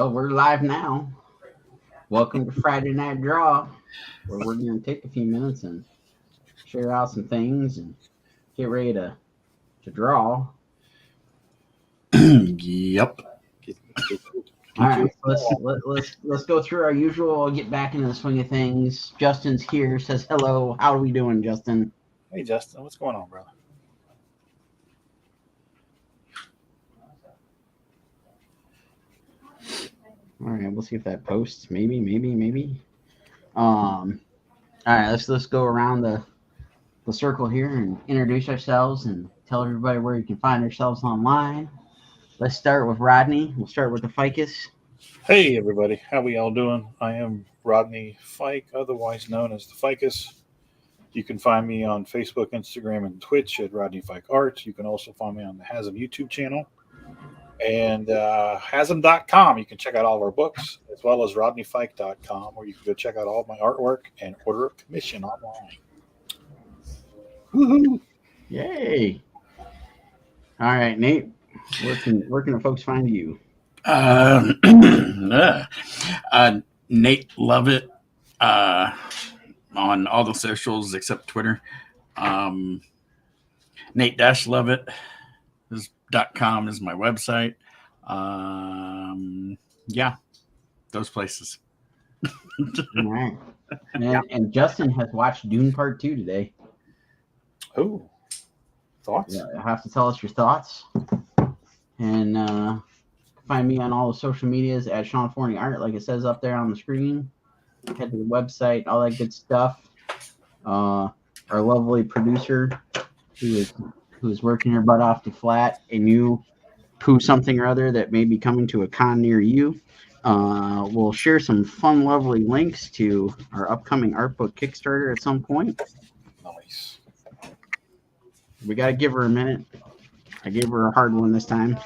Well, we're live now. Welcome to Friday Night Draw, where we're going to take a few minutes and share out some things and get ready to draw. Yep. All right, let's go through our usual. I'll get back into the swing of things. Justin's here. Says hello. How are we doing, Justin? Hey, Justin. What's going on, brother? All right, we'll see if that posts. Maybe. All right, let's go around the circle here and introduce ourselves and tell everybody where you can find ourselves online. Let's start with Rodney. We'll start with the Fykus. Hey, everybody. How we all doing? I am Rodney Fyke, otherwise known as the Fykus. You can find me on Facebook, Instagram, and Twitch at Rodney Fyke Art. You can also find me on the Hasm YouTube channel. And Hasm.com, you can check out all of our books, as well as RodneyFyke.com, where you can go check out all of my artwork and order a commission online. Woohoo! Yay! All right, Nate, where can the folks find you? Nate Lovett on all the socials except Twitter. Nate-Lovett.com is my website. Yeah, those places. All right. And Justin has watched Dune Part 2 today. Oh, thoughts? Yeah, you'll have to tell us your thoughts. And find me on all the social medias at Sean Forney Art, like it says up there on the screen. Head to the website, all that good stuff. Our lovely producer who's working her butt off to flat a new poo something or other that may be coming to a con near you. We'll share some fun, lovely links to our upcoming art book Kickstarter at some point. Nice. We got to give her a minute. I gave her a hard one this time.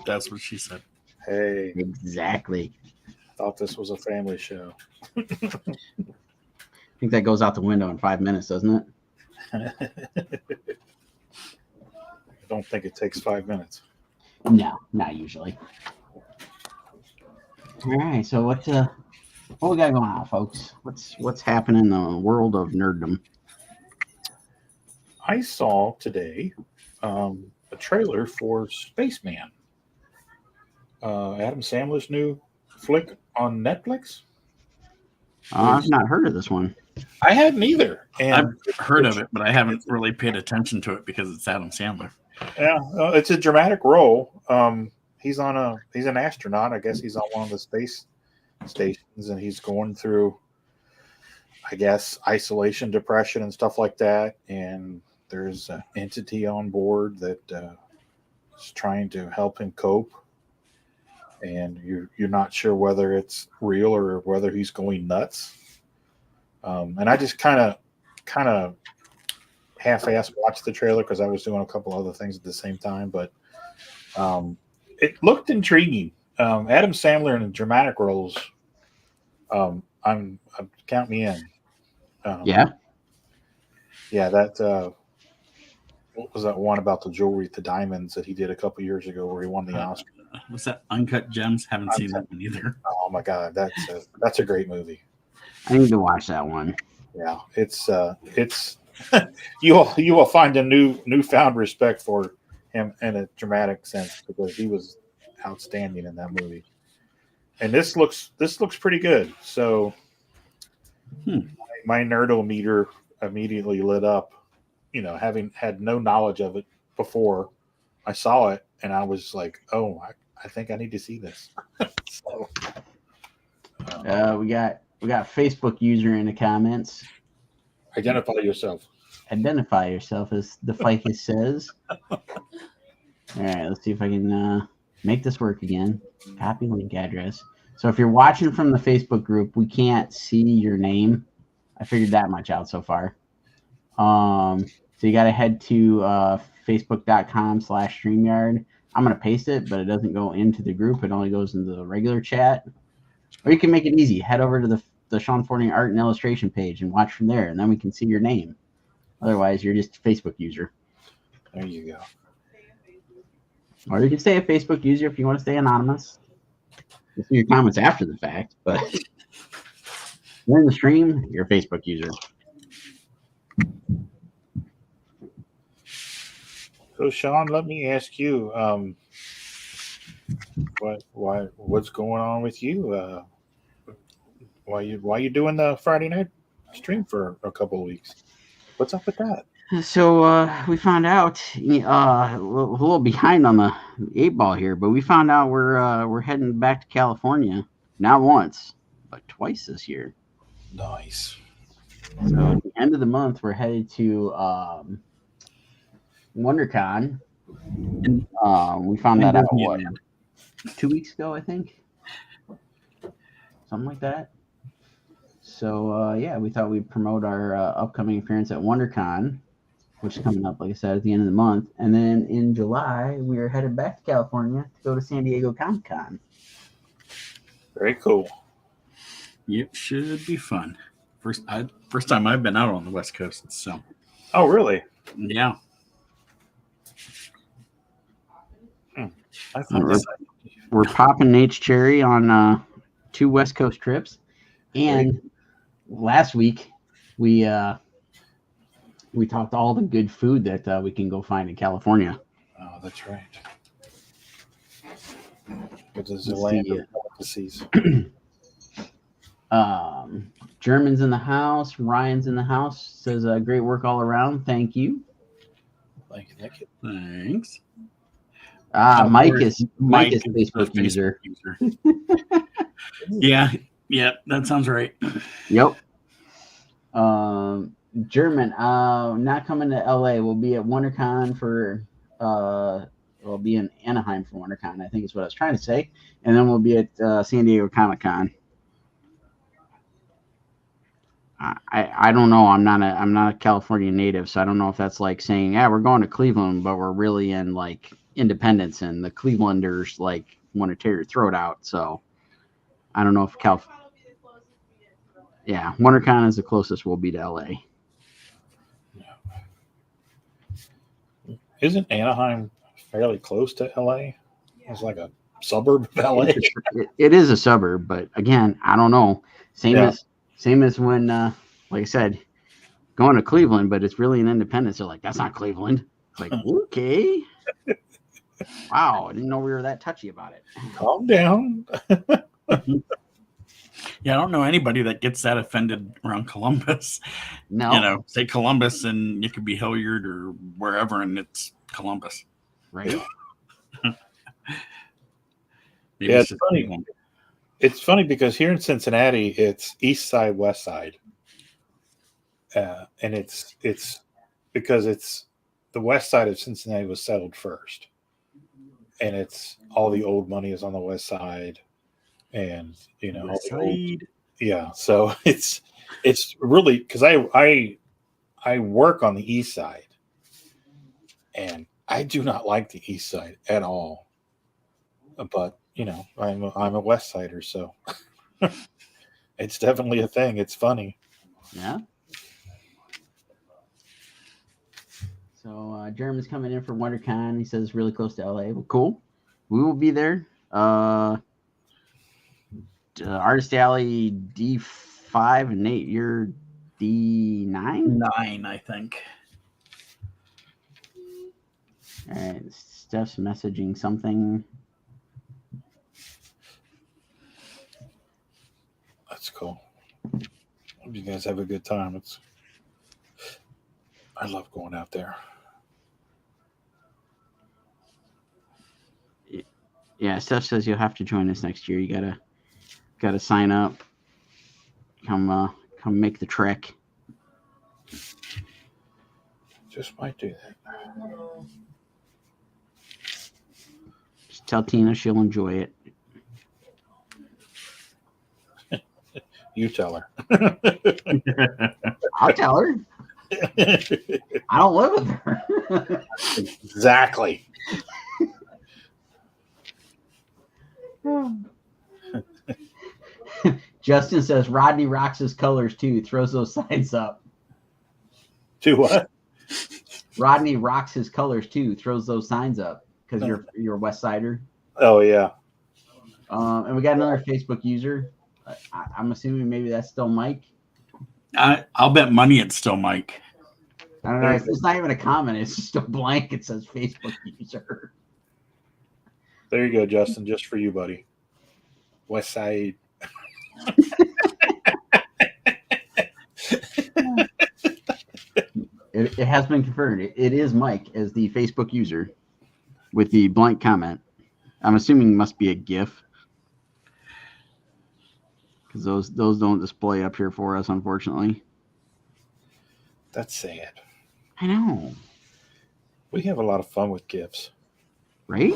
That's what she said. Hey. Exactly. I thought this was a family show. I think that goes out the window in 5 minutes, doesn't it? I don't think it takes 5 minutes. No, not usually. All right, so what we got going on, folks? What's happening in the world of nerddom? I saw today a trailer for Spaceman. Adam Sandler's new flick on Netflix. I've not heard of this one. I hadn't either. And I've heard of it, but I haven't really paid attention to it because it's Adam Sandler. Yeah, it's a dramatic role. He's an astronaut. I guess he's on one of the space stations, and he's going through, I guess, isolation, depression, and stuff like that. And there's an entity on board that is trying to help him cope. And you're not sure whether it's real or whether he's going nuts. And I just kind of half-assed watched the trailer because I was doing a couple other things at the same time. But it looked intriguing. Adam Sandler in dramatic roles. I'm count me in. Yeah. That what was that one about the jewelry, the diamonds that he did a couple years ago where he won the Oscar? What's that? Uncut Gems? Haven't seen that one either. Oh my God, that's a great movie. I need to watch that one. Yeah, it's you will find a newfound respect for him in a dramatic sense because he was outstanding in that movie. And this looks pretty good. So my nerdometer immediately lit up. You know, having had no knowledge of it before, I saw it and I was like, "Oh, I think I need to see this." So, we got Facebook user in the comments. identify yourself. Identify yourself, as the Fykus says. All right, let's see if I can make this work again. Copy link address. So if you're watching from the Facebook group, we can't see your name. I figured that much out so far. So you got to head to facebook.com/StreamYard. I'm going to paste it, but it doesn't go into the group. It only goes into the regular chat. Or you can make it easy. Head over to the Sean Forney Art and Illustration page and watch from there, and then we can see your name. Otherwise, you're just a Facebook user. There you go. Or you can stay a Facebook user if you want to stay anonymous. You'll see your comments after the fact, but during the stream, you're a Facebook user. So, Sean, let me ask you, what's going on with you? Why you doing the Friday night stream for a couple of weeks? What's up with that? So we found out a little behind on the 8 ball here, but we found out we're heading back to California, not once, but twice this year. Nice. So at the end of the month, we're headed to WonderCon. We found that out 2 weeks ago, I think, something like that. So yeah, we thought we'd promote our upcoming appearance at WonderCon, which is coming up, like I said, at the end of the month. And then in July, we are headed back to California to go to San Diego Comic-Con. Very cool. It should be fun. First time I've been out on the West Coast. So. Oh, really? Yeah. We're popping Nate's cherry on 2 West Coast trips. And last week, we talked all the good food that we can go find in California. Oh, that's right. It is a land of delicacies. German's in the house. Ryan's in the house. Says great work all around. Thank you. Thank you. Thanks. Mike is a Facebook user. Yeah, that sounds right. Yep. German, not coming to LA. We'll be at WonderCon for we'll be in Anaheim for WonderCon, I think is what I was trying to say. And then we'll be at San Diego Comic-Con. I don't know. I'm not a California native, so I don't know if that's like saying, yeah, we're going to Cleveland, but we're really in like Independence, and the Clevelanders like want to tear your throat out. So I don't know if yeah, WonderCon is the closest we'll be to LA. Isn't Anaheim fairly close to LA? It's like a suburb of LA. It is a suburb, but again, I don't know. Same as when, like I said, going to Cleveland, but it's really an Independence. They're like, that's not Cleveland. It's like, okay. Wow, I didn't know we were that touchy about it. Calm down. Yeah, I don't know anybody that gets that offended around Columbus. No. Say Columbus and it could be Hilliard or wherever, and it's Columbus. Right. Yeah, it's funny. It's funny because here in Cincinnati, it's east side, west side. And it's because it's the west side of Cincinnati was settled first. And it's all the old money is on the west side. And so it's really because I work on the east side, and I do not like the east side at all. But I'm a west sider, so it's definitely a thing. It's funny. Yeah. So Jeremy's coming in for WonderCon. He says really close to LA. Well, cool. We will be there. Artist Alley D5, and Nate, you're D9? 9, I think. All right, Steph's messaging something. That's cool. Hope you guys have a good time. I love going out there. Yeah, Steph says you'll have to join us next year. You gotta sign up. Come make the trek. Just might do that. Just tell Tina she'll enjoy it. You tell her. I'll tell her. I don't live with her. Exactly. Justin says Rodney rocks his colors too. Throws those signs up. Do what? Rodney rocks his colors too. Throws those signs up because you're a West Sider. Oh yeah. And we got another Facebook user. I'm assuming maybe that's still Mike. I'll bet money it's still Mike. I don't know. It's not even a comment. It's just a blank. It says Facebook user. There you go, Justin. Just for you, buddy. West Side. It has been confirmed. It is Mike as the Facebook user with the blank comment. I'm assuming it must be a GIF because those don't display up here for us, unfortunately. That's sad. I know, We have a lot of fun with GIFs. right?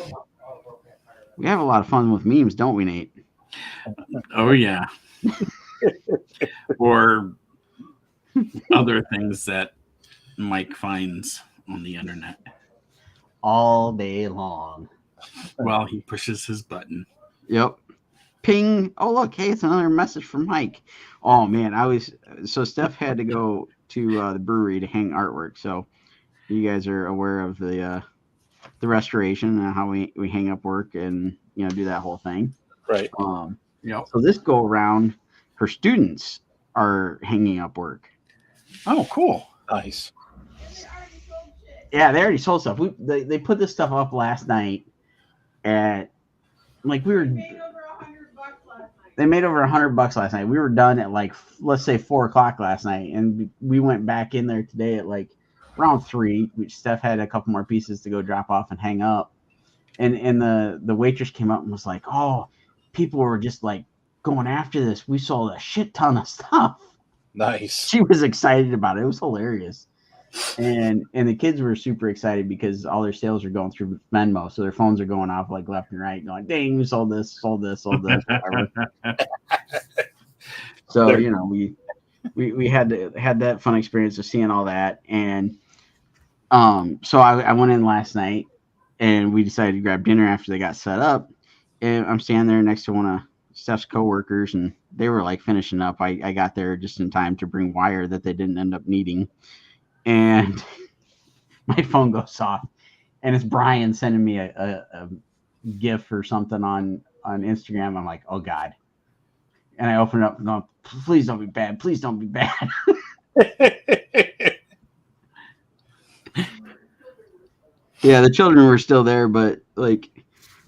We have a lot of fun with memes, don't we, Nate? Oh yeah. Or other things that Mike finds on the internet All day long. while he pushes his button. Yep. Ping. Oh, look. Hey, it's another message from Mike. Oh, man. So Steph had to go to the brewery to hang artwork. So you guys are aware of the restoration and how we hang up work and, do that whole thing. Right. Yep. So this go around, her students are hanging up work. Oh, cool. Nice. Yeah, they already sold stuff. They put this stuff up last night at like we were. They made over $100 last night. We were done at like let's say 4:00 last night, and we went back in there today at like around 3. Which Steph had a couple more pieces to go drop off and hang up, and the waitress came up and was like, "Oh, people were just like going after this. We sold a shit ton of stuff." Nice. She was excited about it. It was hilarious. And the kids were super excited because all their sales are going through Venmo, so their phones are going off like left and right, going, "Dang, we sold this, whatever." So we had that fun experience of seeing all that, and so I went in last night, and we decided to grab dinner after they got set up, and I'm standing there next to one of Steph's coworkers, and they were like finishing up. I got there just in time to bring wire that they didn't end up needing. And my phone goes off, and it's Brian sending me a GIF or something on Instagram. I'm like, oh God. And I open it up and go, please don't be bad. Please don't be bad. Yeah, the children were still there, but like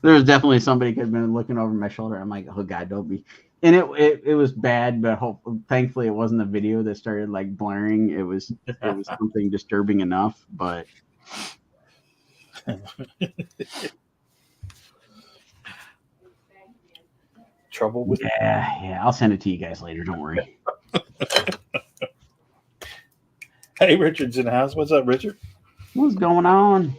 there was definitely somebody could have been looking over my shoulder. I'm like, oh God, don't be. And it was bad, but thankfully it wasn't a video that started like blaring. It was something disturbing enough, but Trouble with yeah. I'll send it to you guys later. Don't worry. Hey, Richard's in the house. What's up, Richard? What's going on?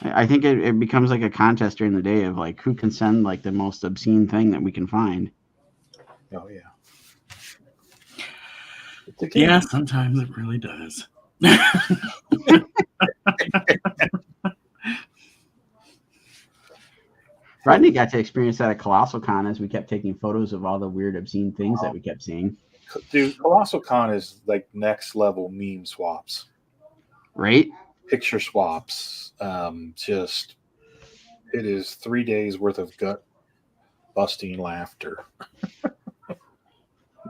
I think it becomes like a contest during the day of like who can send like the most obscene thing that we can find. Oh yeah. Yeah, sometimes it really does. Rodney got to experience that at Colossal Con as we kept taking photos of all the weird, obscene things that we kept seeing. Dude, Colossal Con is like next level meme swaps. Right? Picture swaps. Just it is 3 days worth of gut busting laughter.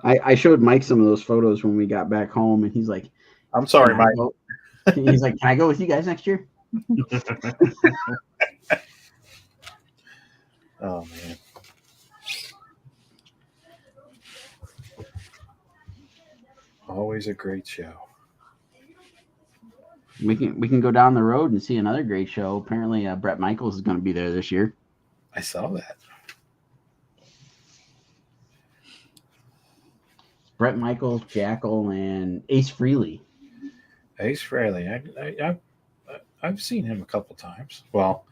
I showed Mike some of those photos when we got back home, and he's like, I'm sorry, Mike. He's like, can I go with you guys next year? Oh man. Always a great show. We can go down the road and see another great show. Apparently, Brett Michaels is going to be there this year. I saw that. Brett Michaels, Jackal, and Ace Frehley. Ace Frehley. I've seen him a couple times. Well,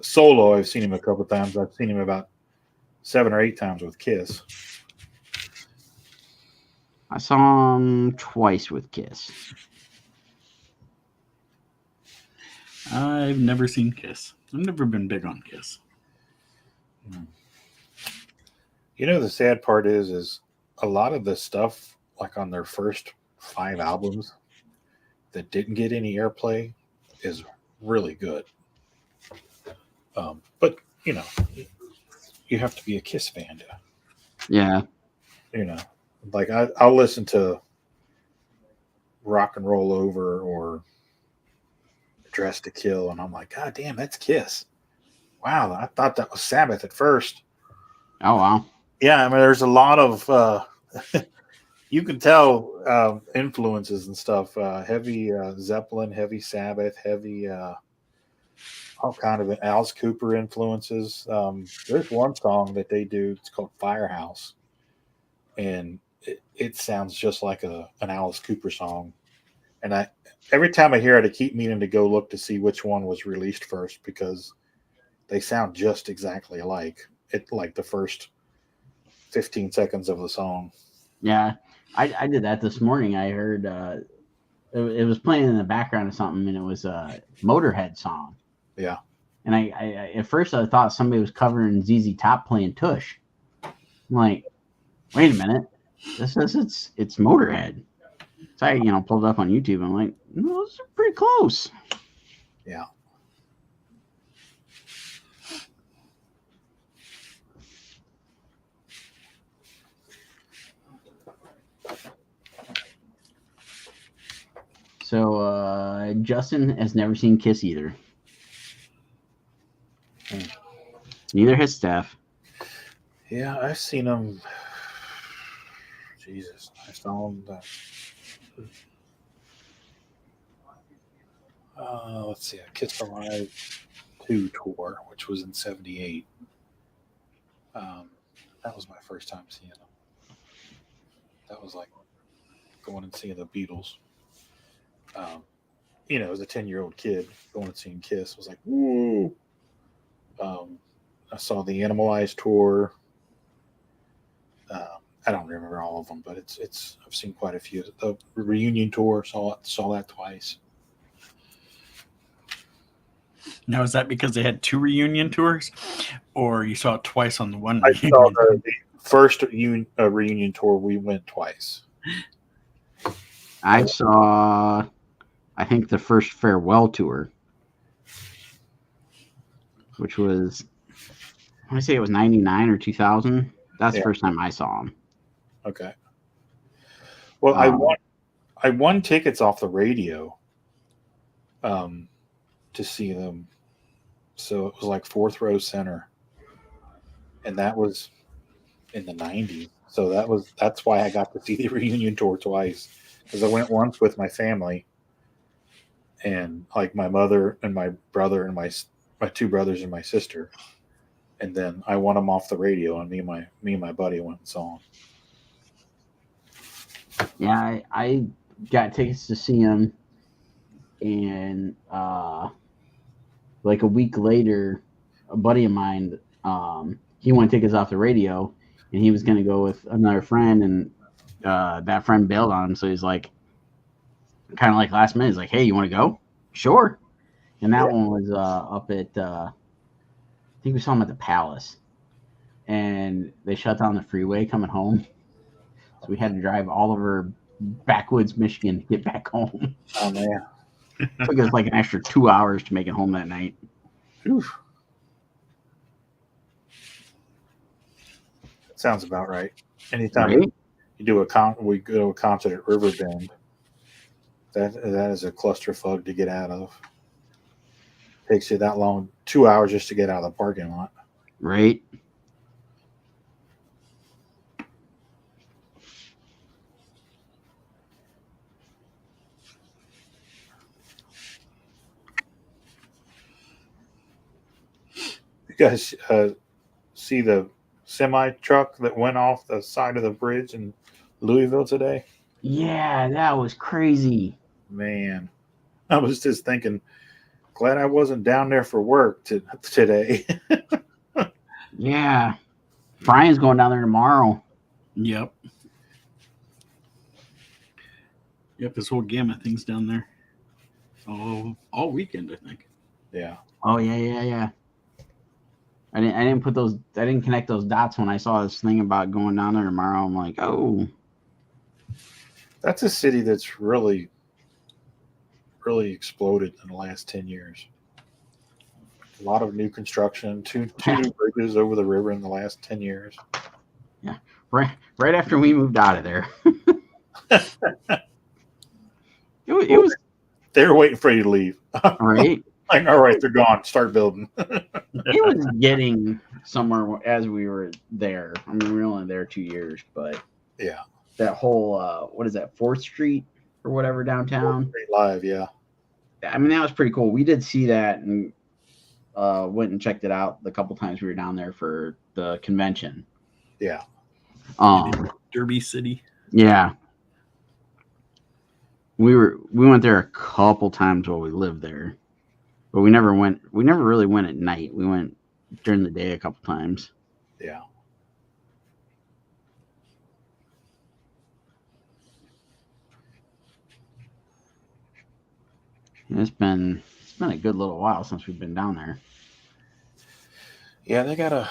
solo, I've seen him a couple times. I've seen him about 7 or 8 times with Kiss. I saw him twice with Kiss. I've never seen Kiss. I've never been big on Kiss. You know, the sad part is a lot of the stuff, like on their first 5 albums that didn't get any airplay, is really good. But you have to be a Kiss fan to, Yeah. like I'll listen to Rock and Roll Over or Dress to Kill, and I'm like, God damn, that's Kiss. Wow, I thought that was Sabbath at first. Oh wow. Yeah, I mean, there's a lot of you can tell influences and stuff. Heavy Zeppelin, heavy Sabbath, heavy all kind of Alice Cooper influences. There's one song that they do. It's called Firehouse, and it sounds just like an Alice Cooper song. And every time I hear it, I keep meaning to go look to see which one was released first because they sound just exactly alike. It like the first 15 seconds of the song. Yeah. I did that this morning. I heard it was playing in the background or something, and it was a Motorhead song. Yeah. And I at first I thought somebody was covering ZZ Top playing Tush. I'm like, wait a minute, this says it's Motorhead. So I pulled it up on YouTube. I'm like, no, those are pretty close. Yeah. So Justin has never seen Kiss either. Neither has Steph. Yeah, I've seen them. Jesus, I saw them. Let's see, I Kiss Alive 2 tour, which was in '78. That was my first time seeing them. That was like going and seeing the Beatles. As a 10-year-old kid, going and seeing Kiss was like, woo. I saw the Animalized tour. I don't remember all of them, but it's I've seen quite a few. The reunion tour, saw that twice. Now, is that because they had 2 reunion tours, or you saw it twice on the one? I saw the first reunion tour. We went twice. I saw, I think, the first farewell tour, which was, I want to say it was 99 or 2000. That's the first time I saw them. Okay. Well, I won tickets off the radio to see them. So it was like 4th row center. And that was in the 90s. So that's why I got to see the reunion tour twice. Because I went once with my family, and like my mother and my brother and my 2 brothers and my sister. And then I won them off the radio, and me and my buddy went and saw them. Yeah, I got tickets to see him, and like a week later, a buddy of mine, he won tickets off the radio, and he was going to go with another friend, and that friend bailed on him. So he's like, kind of like last minute, he's like, hey, you want to go? Sure. And that one was up at, I think we saw him at the Palace, and they shut down the freeway coming home. So we had to drive all over backwoods Michigan to get back home. Oh, man. It took us like an extra 2 hours to make it home that night. Oof. Sounds about right. Anytime you do we go to a concert at Riverbend, that is a clusterfuck to get out of. Takes you that long, 2 hours just to get out of the parking lot. Right. You guys see the semi truck that went off the side of the bridge in Louisville today? Yeah, that was crazy. Man, I was just thinking, glad I wasn't down there for work today. Yeah. Brian's going down there tomorrow. Yep. This whole gamut thing's down there. All weekend, I think. Yeah. Oh yeah. I didn't connect those dots when I saw this thing about going down there tomorrow. I'm like, oh. That's a city that's really, really exploded in the last 10 years. A lot of new construction, two new bridges over the river in the last 10 years. Right after we moved out of there. It was They were waiting for you to leave. right. Like, all right, they're gone. Start building. It was getting somewhere as we were there. I mean, we were only there 2 years, but Yeah. that whole what is that, 4th Street or whatever downtown? Great live, yeah. I mean, that was pretty cool. We did see that and went and checked it out the couple times we were down there for the convention. Yeah. Derby City. Yeah. We went there a couple times while we lived there. But we never really went at night. We went during the day a couple times. Yeah. And it's been a good little while since we've been down there. Yeah, they got a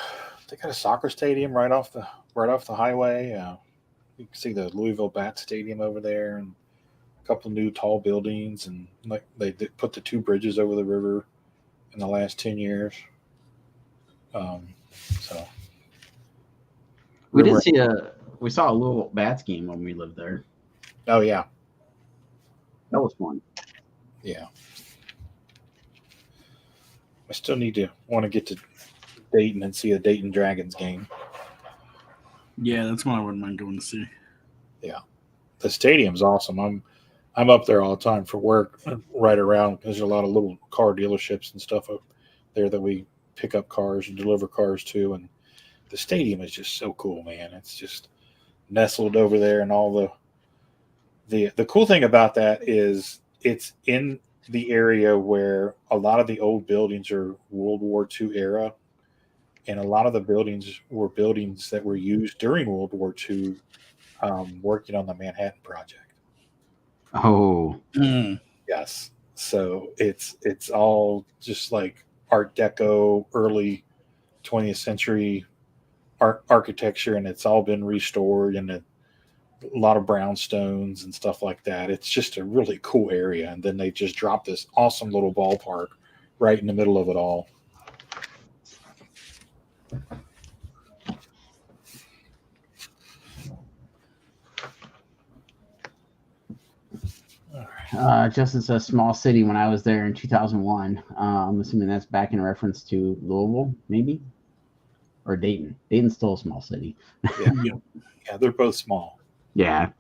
soccer stadium right off the highway. You can see the Louisville Bat Stadium over there, and a couple of new tall buildings, and like they did put the 2 bridges over the river in the last 10 years. So We saw a little Bats game when we lived there. Oh yeah, That was fun. yeah. I still want to get to Dayton and see a Dayton Dragons game. Yeah, that's one I wouldn't mind going to see. Yeah, the stadium's awesome. I'm up there all the time for work, right around. There's a lot of little car dealerships and stuff up there that we pick up cars and deliver cars to, and the stadium is just so cool, man. It's just nestled over there, and all the cool thing about that is it's in the area where a lot of the old buildings are World War II era, and a lot of the buildings were buildings that were used during World War II, working on the Manhattan Project. Oh. Yes. So it's all just like Art Deco, early 20th century architecture, and it's all been restored, and a lot of brownstones and stuff like that. It's just a really cool area. And then they just dropped this awesome little ballpark right in the middle of it all. Justin says small city when I was there in 2001. I'm assuming that's back in reference to Louisville, maybe? Or Dayton. Dayton's still a small city. Yeah, they're both small. Yeah.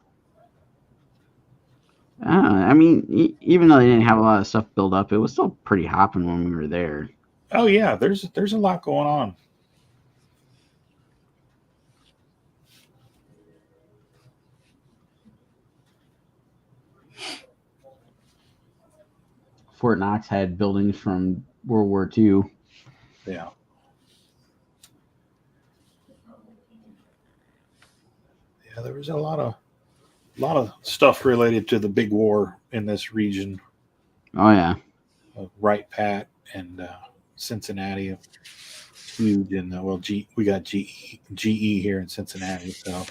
I mean, even though they didn't have a lot of stuff built up, it was still pretty hopping when we were there. Oh yeah, there's a lot going on. Fort Knox had buildings from World War II. Yeah. Yeah, there was a lot of stuff related to the big war in this region. Oh yeah. Wright Pat and Cincinnati, huge, and we got GE here in Cincinnati. So,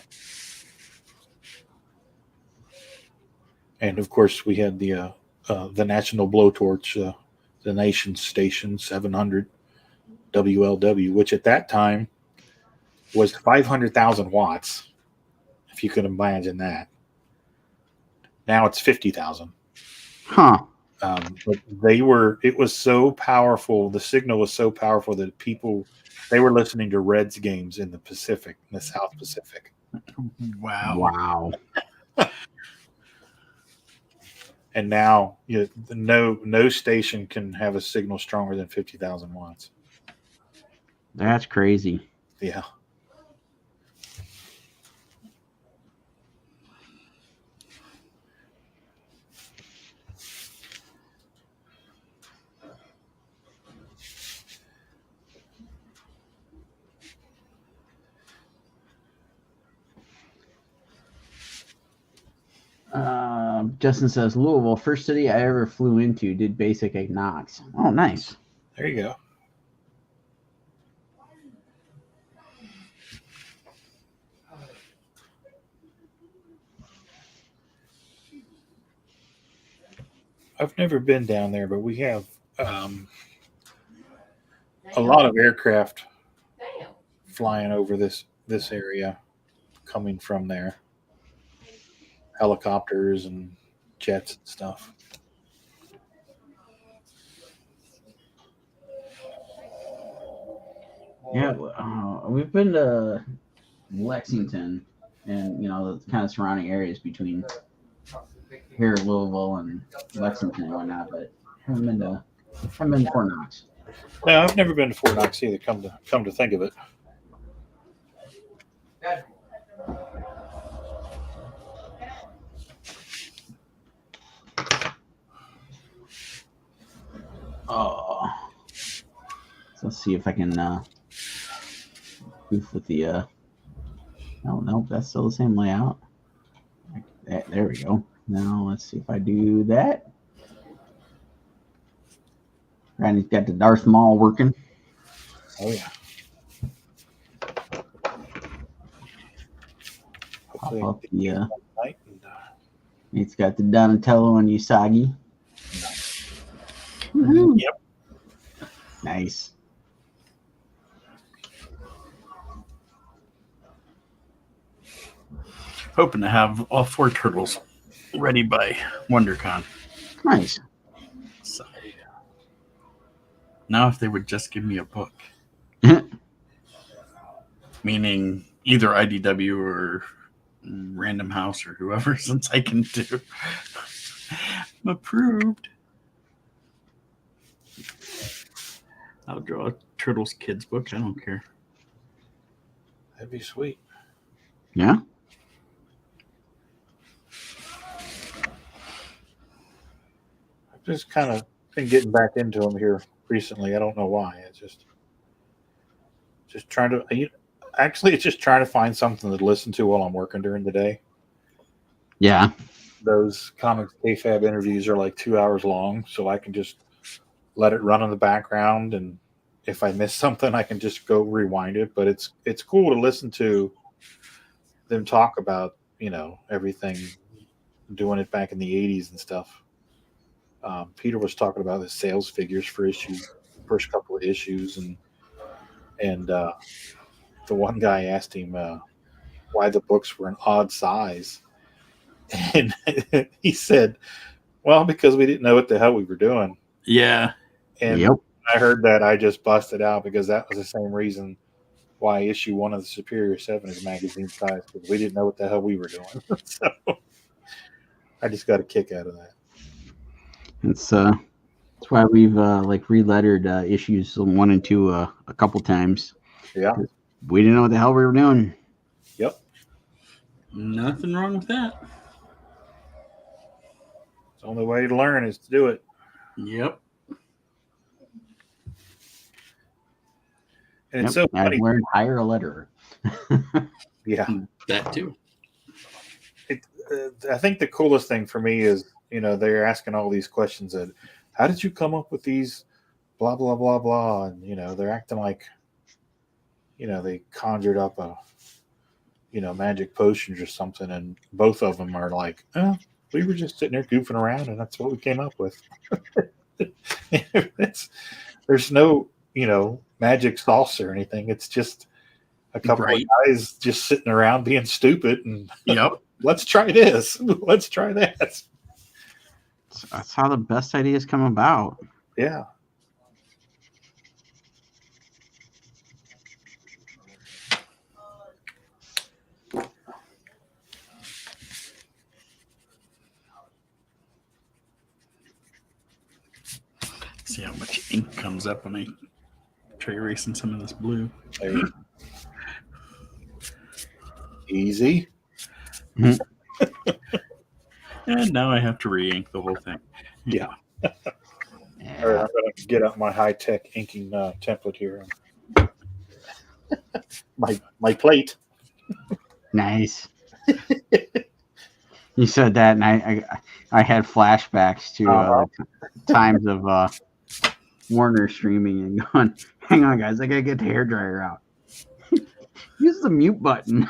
and of course we had the National Blowtorch, the nation's station 700 WLW, which at that time was 500,000 watts. If you could imagine that. Now it's 50,000. Huh. But it was so powerful. The signal was so powerful that they were listening to Reds games in the Pacific, in the South Pacific. Wow. And now, no station can have a signal stronger than 50,000 watts. That's crazy. Yeah. Justin says Louisville, first city I ever flew into, did basic at Knox. Oh, nice. There you go. I've never been down there, but we have a lot of aircraft flying over this area, coming from there, helicopters and jets and stuff. Yeah, we've been to Lexington and the kind of surrounding areas between here, Louisville, and Lexington and whatnot, but haven't been to Fort Knox. No, I've never been to Fort Knox either. Come to think of it. Oh, so let's see if I can goof with the. Oh nope, that's still the same layout. There we go. Now let's see if I do that. Randy's got the Darth Maul working. Oh yeah. Pop up the. Nite and, It's got the Donatello and Usagi. Yep. Nice. Hoping to have all 4 turtles ready by WonderCon. Nice. So, now if they would just give me a book. Meaning either IDW or Random House or whoever, since I can do. I'm approved. I'll draw a Turtles Kids book. I don't care. that'd be sweet. Yeah. I've just kind of been getting back into them here recently. I don't know why. It's just trying to. Actually, it's just trying to find something to listen to while I'm working during the day. Yeah. Those Comics KFAB interviews are like 2 hours long, so I can just let it run in the background, and if I miss something, I can just go rewind it. But it's cool to listen to them talk about everything, doing it back in the 80s and stuff. Peter was talking about the sales figures for first couple of issues, and the one guy asked him why the books were an odd size, and he said, "Well, because we didn't know what the hell we were doing." Yeah. And Yep. I heard that, I just busted out, because that was the same reason why issue 1 of the Superior 7 is magazine size, because we didn't know what the hell we were doing. So I just got a kick out of that. That's why we've re-lettered issues 1 and 2 a couple times. Yeah. We didn't know what the hell we were doing. Yep. Nothing wrong with that. The only way to learn is to do it. Yep. And it's so funny. I've learned hire a letterer. Yeah. That too. I think the coolest thing for me is, they're asking all these questions that, how did you come up with these blah, blah, blah, blah. And, they're acting like, they conjured up a, magic potions or something. And both of them are like, we were just sitting there goofing around, and that's what we came up with. There's no, magic sauce or anything. It's just a couple of guys just sitting around being stupid, and Yep. Let's try this. Let's try that. That's how the best ideas come about. Yeah. See how much ink comes up when I try erasing some of this blue. There. Easy. And now I have to re-ink the whole thing. Yeah. All right, I'm going to get out my high-tech inking template here. my plate. Nice. You said that, and I had flashbacks to times of Warner streaming and going, hang on, guys, I got to get the hairdryer out. Use the mute button.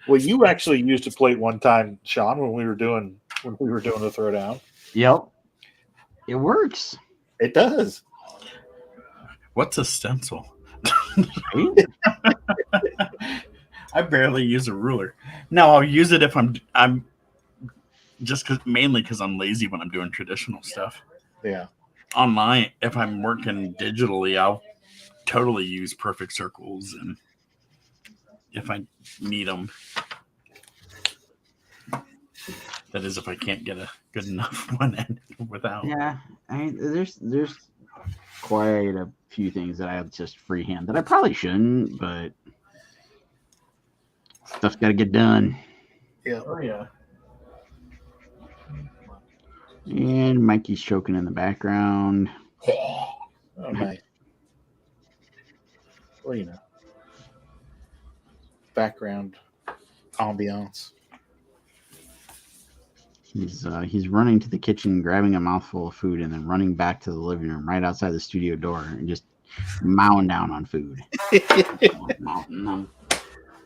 Well, you actually used a plate one time, Sean, when we were doing the throwdown. Yep. It works. It does. What's a stencil? I barely use a ruler. No, I'll use it if I'm just mainly because I'm lazy when I'm doing traditional stuff. Yeah. Online, if I'm working digitally, I'll totally use perfect circles, and if I need them. That is, if I can't get a good enough one end without. Yeah, I mean, there's quite a few things that I have just freehand that I probably shouldn't, but stuff's got to get done. Yeah. Oh yeah. And Mikey's choking in the background. Oh, nice. Well, you know, background ambiance. He's running to the kitchen, grabbing a mouthful of food, and then running back to the living room right outside the studio door and just mowing down on food.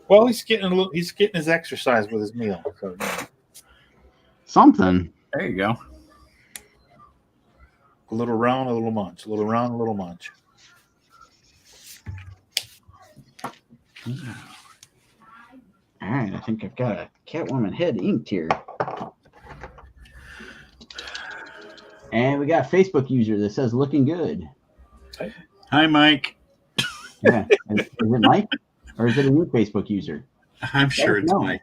Well, he's getting his exercise with his meal. So, Something. There you go. a little run, a little munch. A little run, a little munch. All right, I think I've got a Catwoman head inked here. And we got a Facebook user that says looking good. Hi, Mike. Yeah. Is it Mike? Or is it a new Facebook user? I'm sure it's Mike.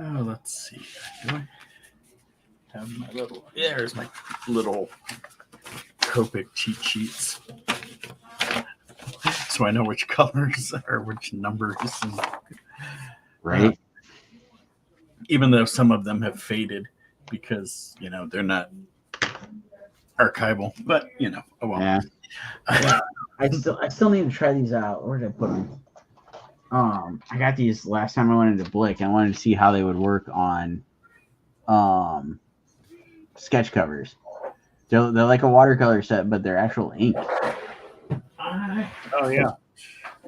Oh, let's see. Do I have my little? Yeah, there's my little Copic cheat sheets, so I know which colors or which numbers. Right. Even though some of them have faded because they're not archival, but oh well. Yeah. I still need to try these out. Where did I put them? I got these last time I went into Blick. I wanted to see how they would work on sketch covers. They're like a watercolor set, but they're actual ink. Oh yeah.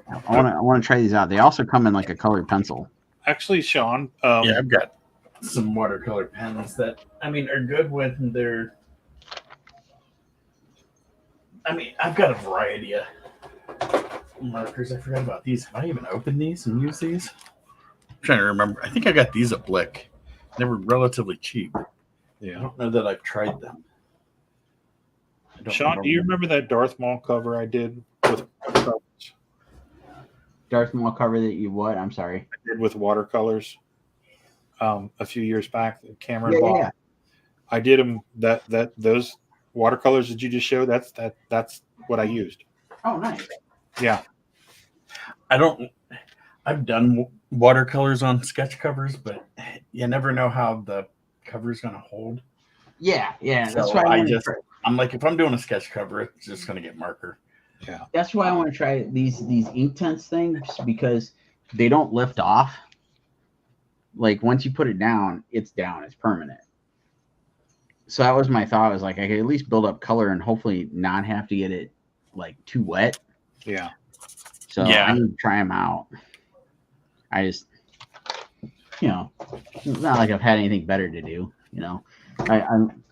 I want to try these out. They also come in like a colored pencil. Actually, Sean. Yeah, I've got some watercolor pens that are good when they're. I've got a variety of markers. I forgot about these. Have I even opened these and used these? I'm trying to remember. I think I got these at Blick. They were relatively cheap. Yeah. I don't know that I've tried them. Sean, do you remember that Darth Maul cover I did with watercolors? Darth Maul cover that you what? I'm sorry. I did with watercolors a few years back. Cameron bought. Yeah. I did them those watercolors that you just showed. That's what I used. Oh, nice. Yeah. I've done watercolors on sketch covers, but you never know how the cover's going to hold. Yeah. So That's why I'm like, if I'm doing a sketch cover, it's just going to get marker. Yeah. That's why I want to try these ink tents things, because they don't lift off. Like once you put it down, it's down. It's permanent. So that was my thought. I was like, I could at least build up color and hopefully not have to get it like too wet. Yeah. So I need to try them out. I just, it's not like I've had anything better to do. I'm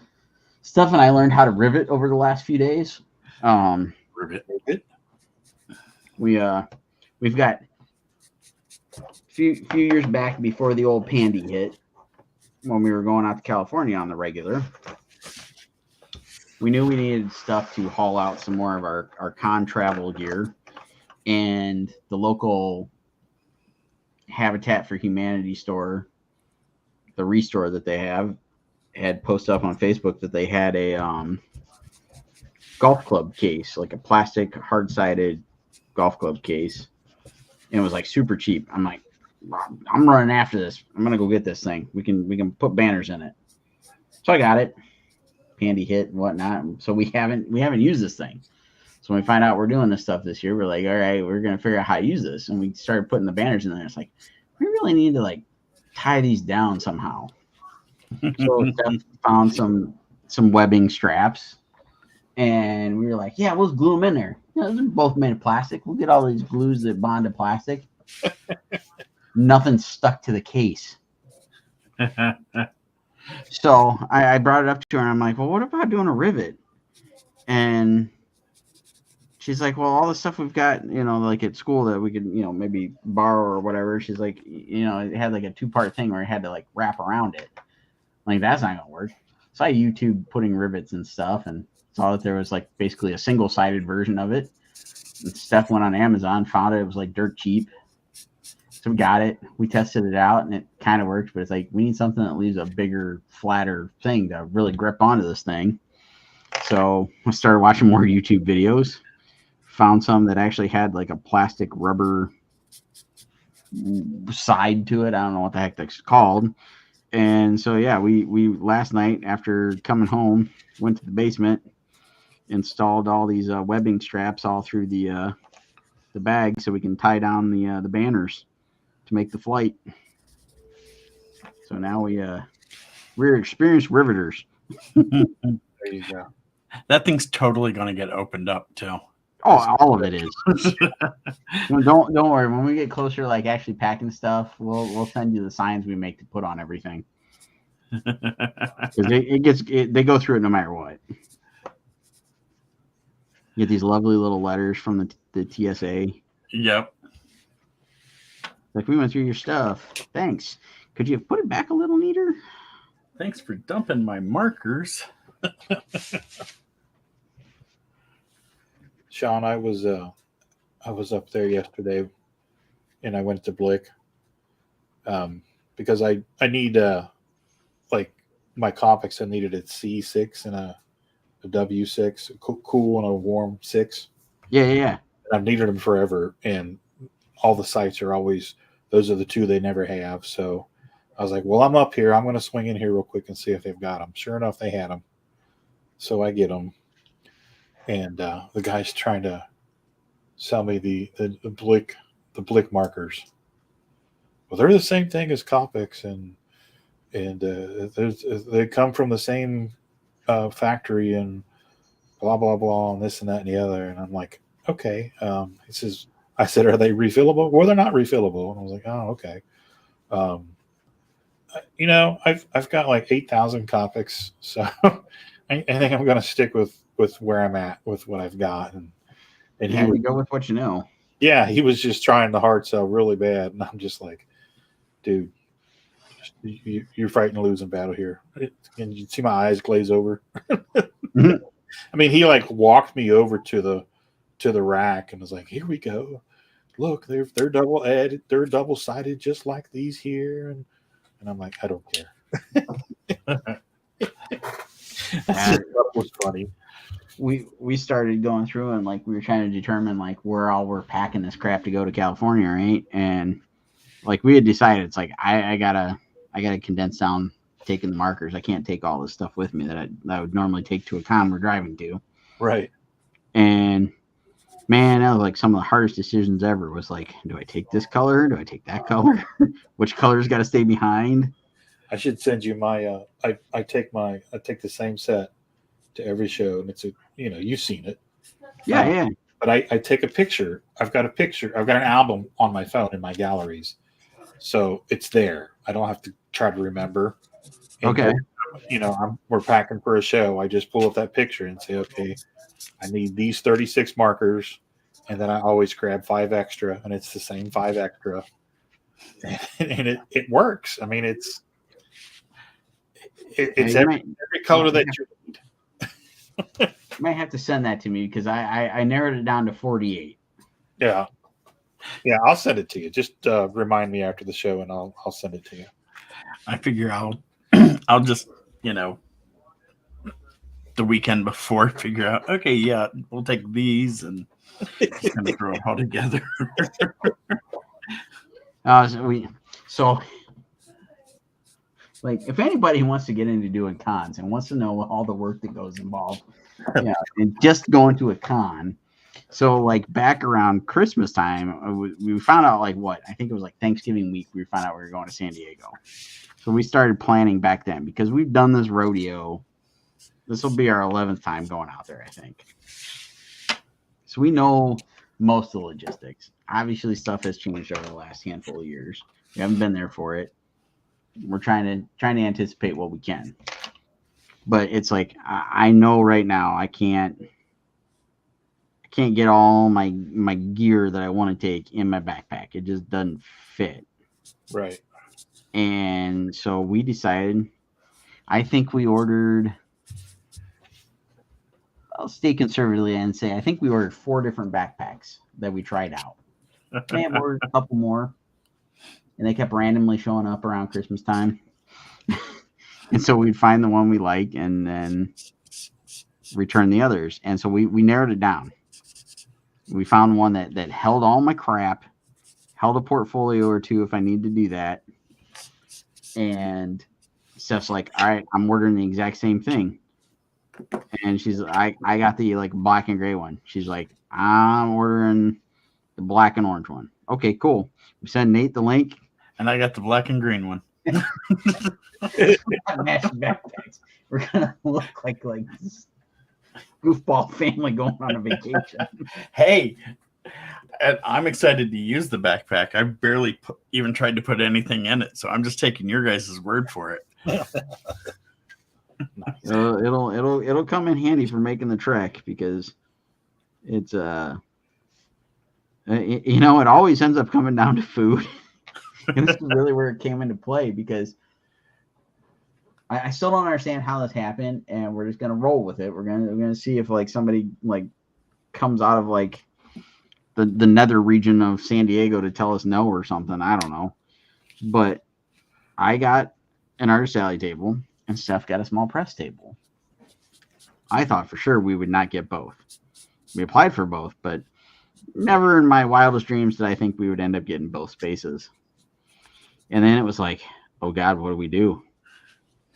stuff, and I learned how to rivet over the last few days. Rivet. We've got a few years back before the old Pandy hit, when we were going out to California on the regular. We knew we needed stuff to haul out some more of our con travel gear, and the local Habitat for Humanity store, the Restore that they have, had posted up on Facebook that they had a golf club case, like a plastic hard-sided golf club case, and it was like super cheap. I'm like, I'm running after this. I'm gonna go get this thing. We can put banners in it. So I got it. Pandy hit and whatnot. So we haven't used this thing. So when we find out we're doing this stuff this year, we're like, all right, we're gonna figure out how to use this. And we started putting the banners in there. It's like, we really need to like tie these down somehow. So Steph found some webbing straps And we were like, yeah, we'll just glue them in there. You know, they're both made of plastic. We'll get all these glues that bond to plastic. Nothing stuck to the case. So I brought it up to her, and I'm like, well, what about doing a rivet? And she's like, well, all the stuff we've got, you know, like at school that we could, you know, maybe borrow or whatever. She's like, you know, it had like a 2-part thing where it had to like wrap around it. Like, that's not going to work. So I YouTube putting rivets and stuff and saw that there was like basically a single-sided version of it. And Steph went on Amazon, found it. It was like dirt cheap. So we got it. We tested it out, and it kind of worked. But it's like, we need something that leaves a bigger, flatter thing to really grip onto this thing. So I started watching more YouTube videos. Found some that actually had like a plastic rubber side to it. I don't know what the heck that's called. And so, yeah, we last night after coming home, went to the basement, installed all these webbing straps all through the bag so we can tie down the banners to make the flight. So now we're experienced riveters. There you go. That thing's totally going to get opened up too. Oh, all of it is. Don't worry. When we get closer, like actually packing stuff, we'll send you the signs we make to put on everything. Because they go through it no matter what. You get these lovely little letters from the TSA. Yep. Like, we went through your stuff. Thanks. Could you have put it back a little neater? Thanks for dumping my markers. Sean, I was up there yesterday, and I went to Blick because I need like my Copics. I needed a C6 and a W6, a cool and a warm 6. Yeah. And I've needed them forever, and all the sites are always, those are the two they never have. So I was like, well, I'm up here. I'm going to swing in here real quick and see if they've got them. Sure enough, they had them. So I get them. And the guy's trying to sell me the Blick markers. Well, they're the same thing as Copics, and they come from the same factory, and blah blah blah, and this and that and the other. And I'm like, okay. He says, I said, are they refillable? Well, they're not refillable. And I was like, oh, okay. You know, I've got like 8,000 Copics, so I think I'm going to stick with where I'm at with what I've got. And he would go with what you know. Yeah, he was just trying to hard sell really bad, and I'm just like, dude, you're fighting a losing battle here. Can you see my eyes glaze over? Mm-hmm. I mean, he like walked me over to the rack and was like, here we go. Look, they're double sided just like these here, and I'm like, I don't care. That was funny. We started going through, and like we were trying to determine like where all we're packing this crap to go to California, right? And like we had decided, it's like I gotta condense down taking the markers. I can't take all this stuff with me that I would normally take to a con we're driving to. Right. And man, that was like some of the hardest decisions ever. Was like, do I take this color? Do I take that color? Which color's got to stay behind? I should send you my. I take the same set to every show, and it's you've seen it. Yeah. But I take a picture. I've got a picture. I've got an album on my phone in my galleries, so it's there. I don't have to try to remember. And okay. We're packing for a show. I just pull up that picture and say, okay, I need these 36 markers, and then I always grab 5 extra, and it's the same 5 extra, and it works. I mean, it's every color that you need. You might have to send that to me because I narrowed it down to 48. Yeah, I'll send it to you. Just remind me after the show, and I'll send it to you. I figure I'll just the weekend before figure out. Okay, yeah, we'll take these and just kind of throw them all together. So like, if anybody wants to get into doing cons and wants to know all the work that goes involved, and just going to a con. So like back around Christmas time, we found out I think it was like Thanksgiving week. We found out we were going to San Diego. So we started planning back then because we've done this rodeo this will be our 11th time going out there, I think. So we know most of the logistics. Obviously, stuff has changed over the last handful of years. We haven't been there for it. We're trying to anticipate what we can. But it's like I know right now I can't get all my gear that I want to take in my backpack. It just doesn't fit. Right. And so we decided, I think we ordered, I'll stay conservatively and say, I think we ordered 4 different backpacks that we tried out. May have ordered a couple more, and they kept randomly showing up around Christmas time. And so we'd find the one we like and then return the others. And so we narrowed it down. We found one that held all my crap, held a portfolio or 2 if I need to do that. And Steph's like, all right, I'm ordering the exact same thing. And she's I got the like black and gray one. She's like, I'm ordering the black and orange one. Okay, cool. We send Nate the link. And I got the black and green one. Matching backpacks. We're gonna look like this goofball family going on a vacation. Hey, and I'm excited to use the backpack. I barely even tried to put anything in it, so I'm just taking your guys' word for it. Nice. It'll come in handy for making the trek because it's it always ends up coming down to food. And this is really where it came into play because I still don't understand how this happened, and we're just gonna roll with it. We're gonna see if like somebody like comes out of like the nether region of San Diego to tell us no or something. I don't know. But I got an artist alley table and Steph got a small press table. I thought for sure we would not get both. We applied for both, but never in my wildest dreams did I think we would end up getting both spaces. And then it was like, oh God, what do we do?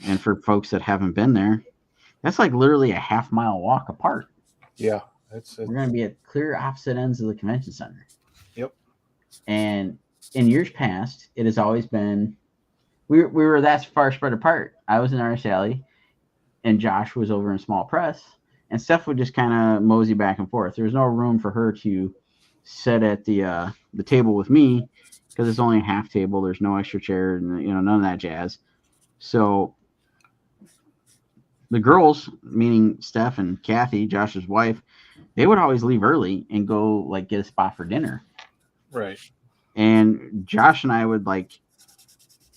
And for folks that haven't been there, that's like literally a half-mile walk apart. Yeah. We're going to be at clear opposite ends of the convention center. Yep. And in years past, it has always been, we were that far spread apart. I was in Artist Alley, and Josh was over in Small Press, and Steph would just kind of mosey back and forth. There was no room for her to sit at the table with me because it's only a half table. There's no extra chair, and none of that jazz. So the girls, meaning Steph and Kathy, Josh's wife, they would always leave early and go like get a spot for dinner. Right. And Josh and I would like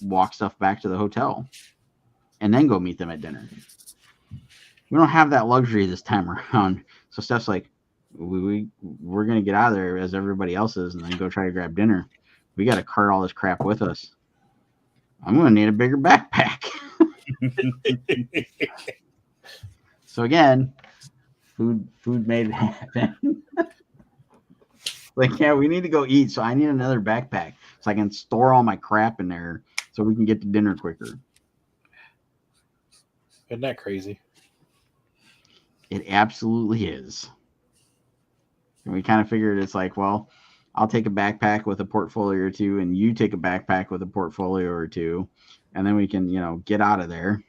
walk stuff back to the hotel and then go meet them at dinner. We don't have that luxury this time around. So Steph's like, we're going to get out of there as everybody else is and then go try to grab dinner. We got to cart all this crap with us. I'm going to need a bigger backpack. So again, food made it happen. Like, yeah, we need to go eat. So I need another backpack so I can store all my crap in there so we can get to dinner quicker. Isn't that crazy? It absolutely is. And we kind of figured it's like, well, I'll take a backpack with a portfolio or 2 and you take a backpack with a portfolio or 2 and then we can, get out of there.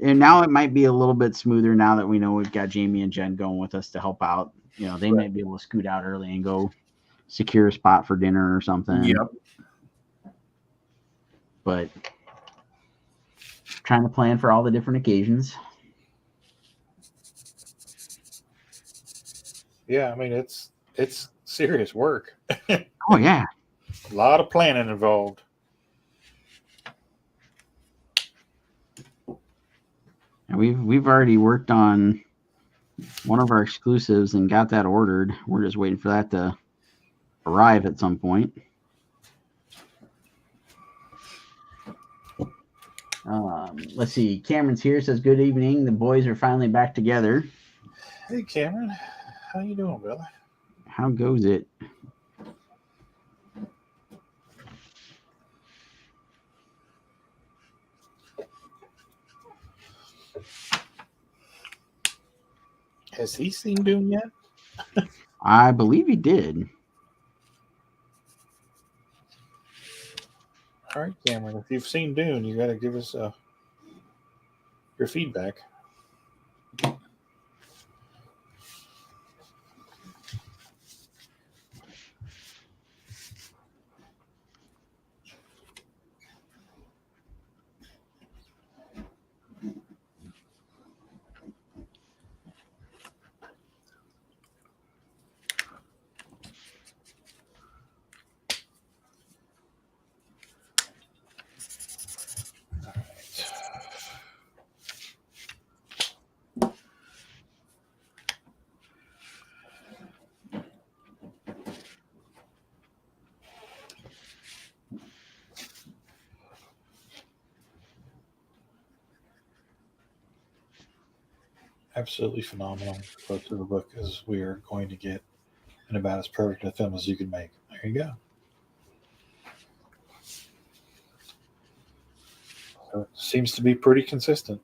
And now it might be a little bit smoother now that we know we've got Jamie and Jen going with us to help out. They might be able to scoot out early and go secure a spot for dinner or something. Yep. But trying to plan for all the different occasions. Yeah, I mean it's serious work. Oh yeah. A lot of planning involved. And we've already worked on one of our exclusives and got that ordered. We're just waiting for that to arrive at some point. Let's see. Cameron's here, says good evening. The boys are finally back together. Hey Cameron, how you doing, brother? How goes it? Has he seen Dune yet? I believe he did. All right, Cameron. If you've seen Dune, you got to give us your feedback. absolutely phenomenal. Go through the book as we are going to get in about as perfect a film as you can make. There you go. So it seems to be pretty consistent.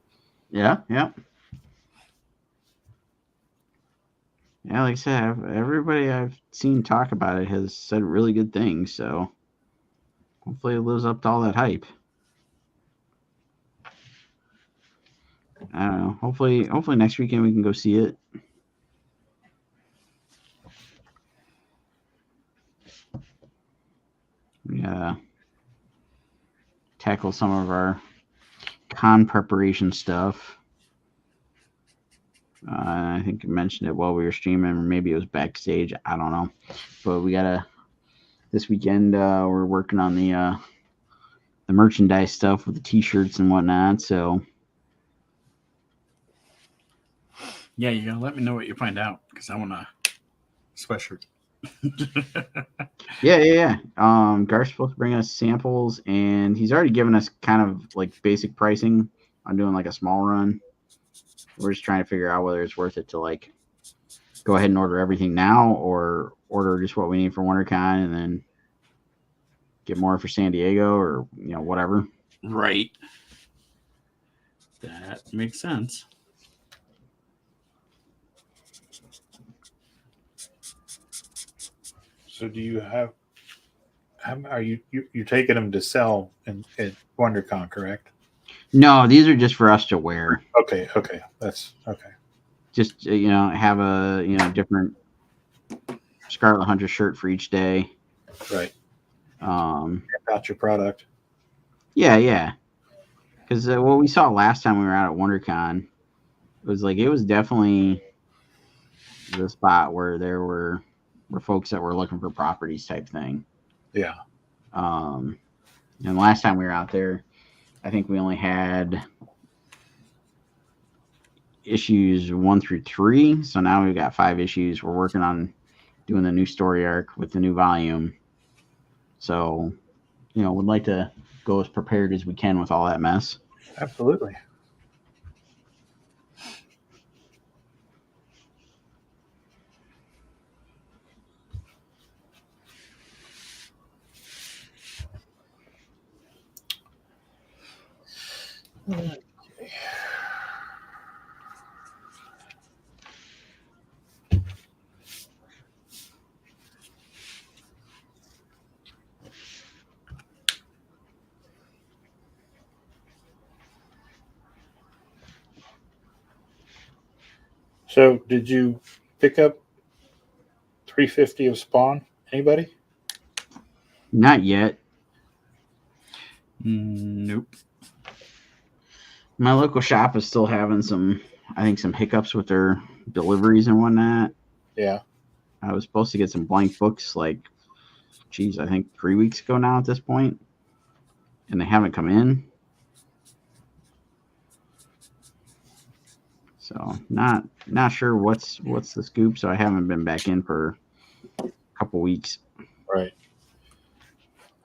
Yeah, yeah. Yeah, like I said, everybody I've seen talk about it has said really good things, so hopefully it lives up to all that hype. I don't know. Hopefully next weekend we can go see it. Yeah. Tackle some of our con preparation stuff. I think I mentioned it while we were streaming, or maybe it was backstage. I don't know. But we gotta this weekend. We're working on the merchandise stuff with the T-shirts and whatnot. So Yeah, you gotta let me know what you find out because I want a sweatshirt. yeah. Garth's supposed to bring us samples, and he's already given us kind of like basic pricing on doing like a small run. We're just trying to figure out whether it's worth it to like go ahead and order everything now or order just what we need for WonderCon and then get more for San Diego or whatever. Right. That makes sense. So do you have? Are you're taking them to sell at WonderCon, correct? No, these are just for us to wear. Okay, that's okay. Just have a different Scarlet Hunter shirt for each day. Right. Um, About your product. Yeah. Because what we saw last time we were out at WonderCon was like it was definitely the spot where there were folks that were looking for properties type thing. Yeah. And last time we were out there, I think we only had issues 1 through 3. So now we've got 5 issues. We're working on doing the new story arc with the new volume. So, would like to go as prepared as we can with all that mess. Absolutely. Okay. So, did you pick up 350 of Spawn? Anybody? Not yet. Nope. My local shop is still having some hiccups with their deliveries and whatnot. Yeah. I was supposed to get some blank books I think 3 weeks ago now at this point, and they haven't come in. So not sure what's the scoop. So I haven't been back in for a couple weeks. Right.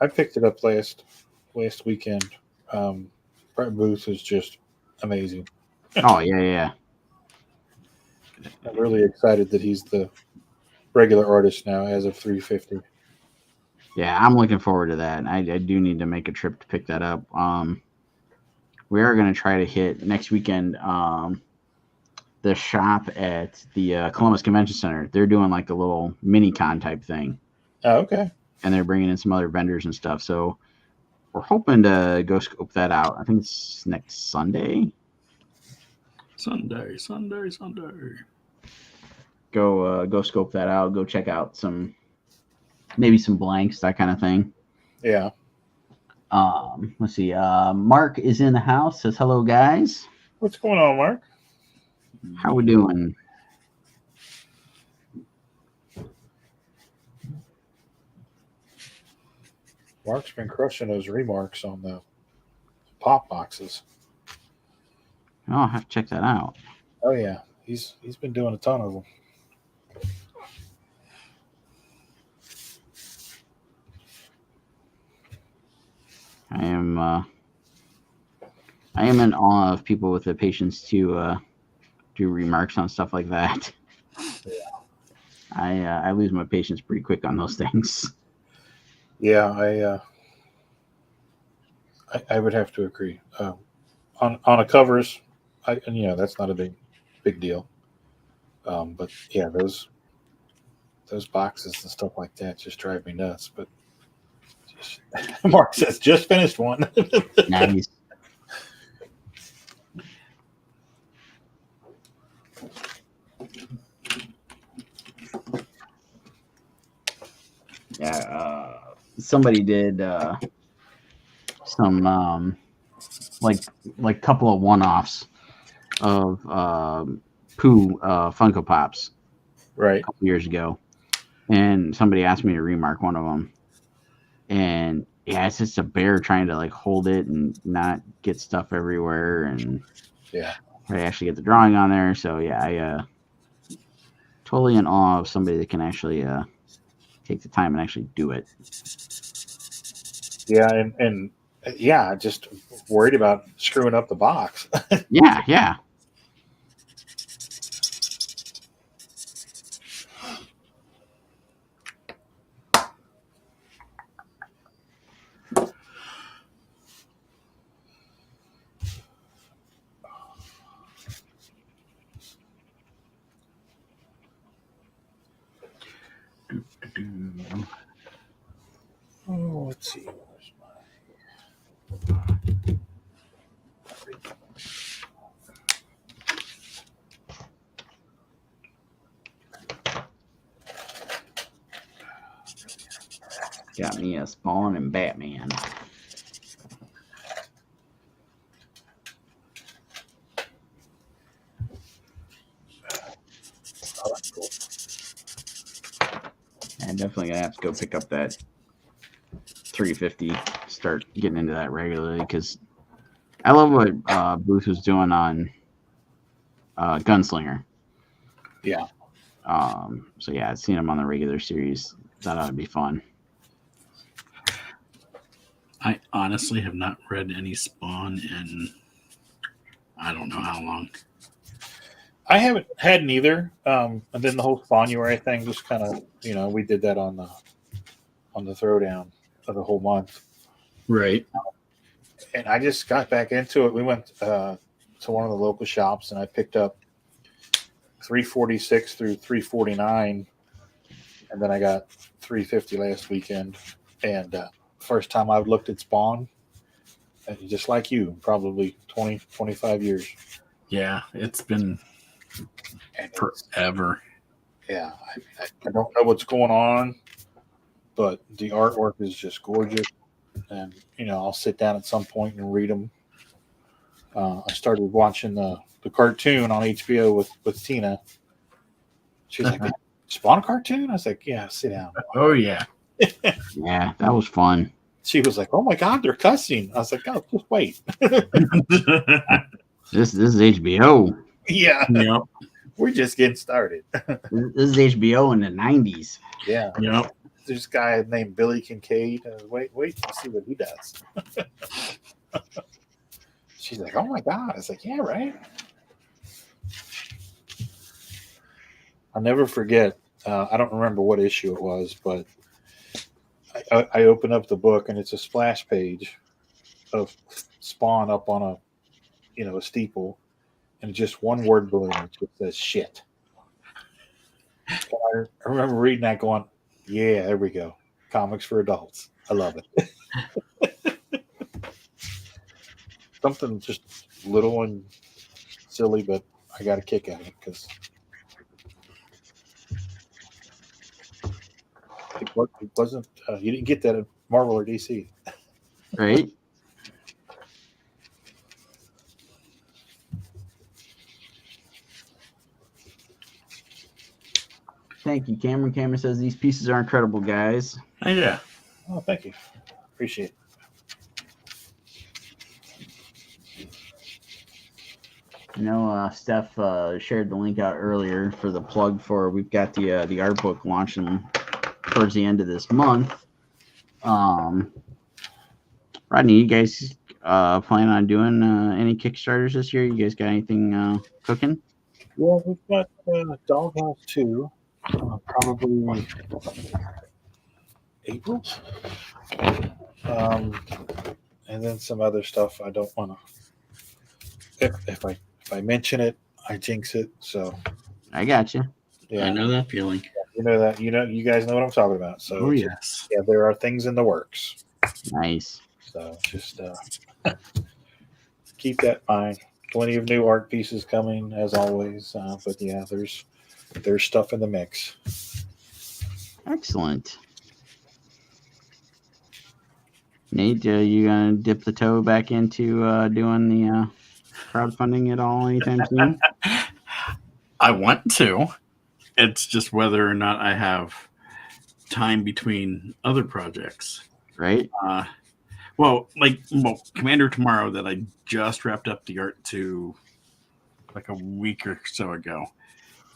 I picked it up last weekend. Brett Booth is just amazing. Oh yeah. I'm really excited that he's the regular artist now as of 350. Yeah, I'm looking forward to that. I do need to make a trip to pick that up. We are going to try to hit next weekend the shop at the Columbus Convention Center. They're doing like a little mini con type thing. Oh, okay. And they're bringing in some other vendors and stuff. So we're hoping to go scope that out. I think it's next Sunday. Sunday. Go scope that out. Go check out maybe some blanks, that kind of thing. Yeah. Let's see. Mark is in the house. Says hello, guys. What's going on, Mark? How we doing? Mark's been crushing those remarks on the pop boxes. Oh, I'll have to check that out. Oh yeah, he's been doing a ton of them. I am in awe of people with the patience to do remarks on stuff like that. I lose my patience pretty quick on those things. Yeah, I would have to agree. On a covers, and that's not a big deal. But yeah, those boxes and stuff like that just drive me nuts. But Mark says just finished one. Nice. Yeah, somebody did some like couple of one-offs of Pooh Funko Pops Right. a couple years ago, and somebody asked me to remark one of them, and yeah, it's just a bear trying to like hold it and not get stuff everywhere, and Yeah. I actually get the drawing on there. So yeah, I totally in awe of somebody that can actually take the time and actually do it. Yeah, and yeah, just worried about screwing up the box. Yeah. Oh, let's see. Got me a Spawn and Batman. Oh, that's cool. I'm definitely gonna have to go pick up that 350. Start getting into that regularly because I love what Booth was doing on Gunslinger. Yeah. So yeah, I've seen him on the regular series. That ought to be fun. I honestly have not read any Spawn in I don't know how long. I haven't had neither. And then the whole Spawnuary thing just kind of, we did that on the throwdown of the whole month. Right. And I just got back into it. We went to one of the local shops and I picked up 346 through 349. And then I got 350 last weekend. And first time I've looked at Spawn, and just like you, probably 20, 25 years. Yeah, it's been forever. Yeah, I don't know what's going on, but the artwork is just gorgeous. And, I'll sit down at some point and read them. I started watching the cartoon on HBO with Tina. She's like, Spawn cartoon? I was like, yeah, sit down. Oh, yeah. Yeah, that was fun. She was like, oh my God, they're cussing. I was like, oh, just wait. This is HBO. Yeah. Yep. We're just getting started. This is HBO in the 90s. Yeah. Yep. There's a guy named Billy Kincaid. Wait to see what he does. She's like, oh my God. I was like, yeah, right. I'll never forget. I don't remember what issue it was, but I open up the book and it's a splash page of Spawn up on a steeple, and just one word balloon. It just says shit. I remember reading that, going, "Yeah, there we go. Comics for adults. I love it." Something just little and silly, but I got a kick out of it because it wasn't. You didn't get that at Marvel or DC, Right? Thank you, Cameron. Cameron says these pieces are incredible, guys. Oh, yeah. Oh, thank you. Appreciate it. Steph shared the link out earlier for the plug for we've got the art book launching towards the end of this month. Rodney, you guys plan on doing any Kickstarters this year? You guys got anything cooking? Yeah, we've got Doghouse 2, probably April. And then some other stuff I don't want to. If I mention it, I jinx it. So I got you. yeah, I know that feeling. you guys know what I'm talking about. So Oh, yes. yeah, there are things in the works. Nice. So just keep that in mind. Plenty of new art pieces coming as always. But yeah, there's stuff in the mix. Excellent. Nate, you gonna dip the toe back into doing the crowdfunding at all anytime soon? I want to. It's just whether or not I have time between other projects. Right? Well, Commander Tomorrow that I just wrapped up the art to like a week or so ago.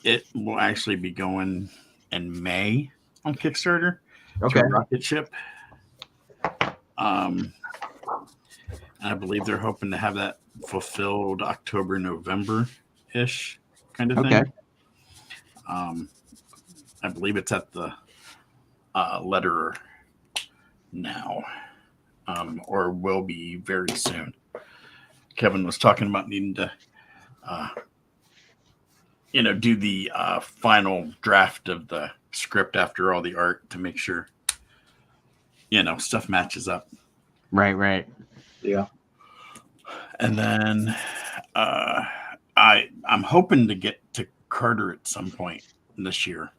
It will actually be going in May on Kickstarter Okay. to a rocket ship. And I believe they're hoping to have that fulfilled October, November-ish kind of thing. Okay. I believe it's at the letterer now, or will be very soon. Kevin was talking about needing to, do the final draft of the script after all the art to make sure, stuff matches up. Right. Yeah. And then I'm hoping to get to Carter at some point this year.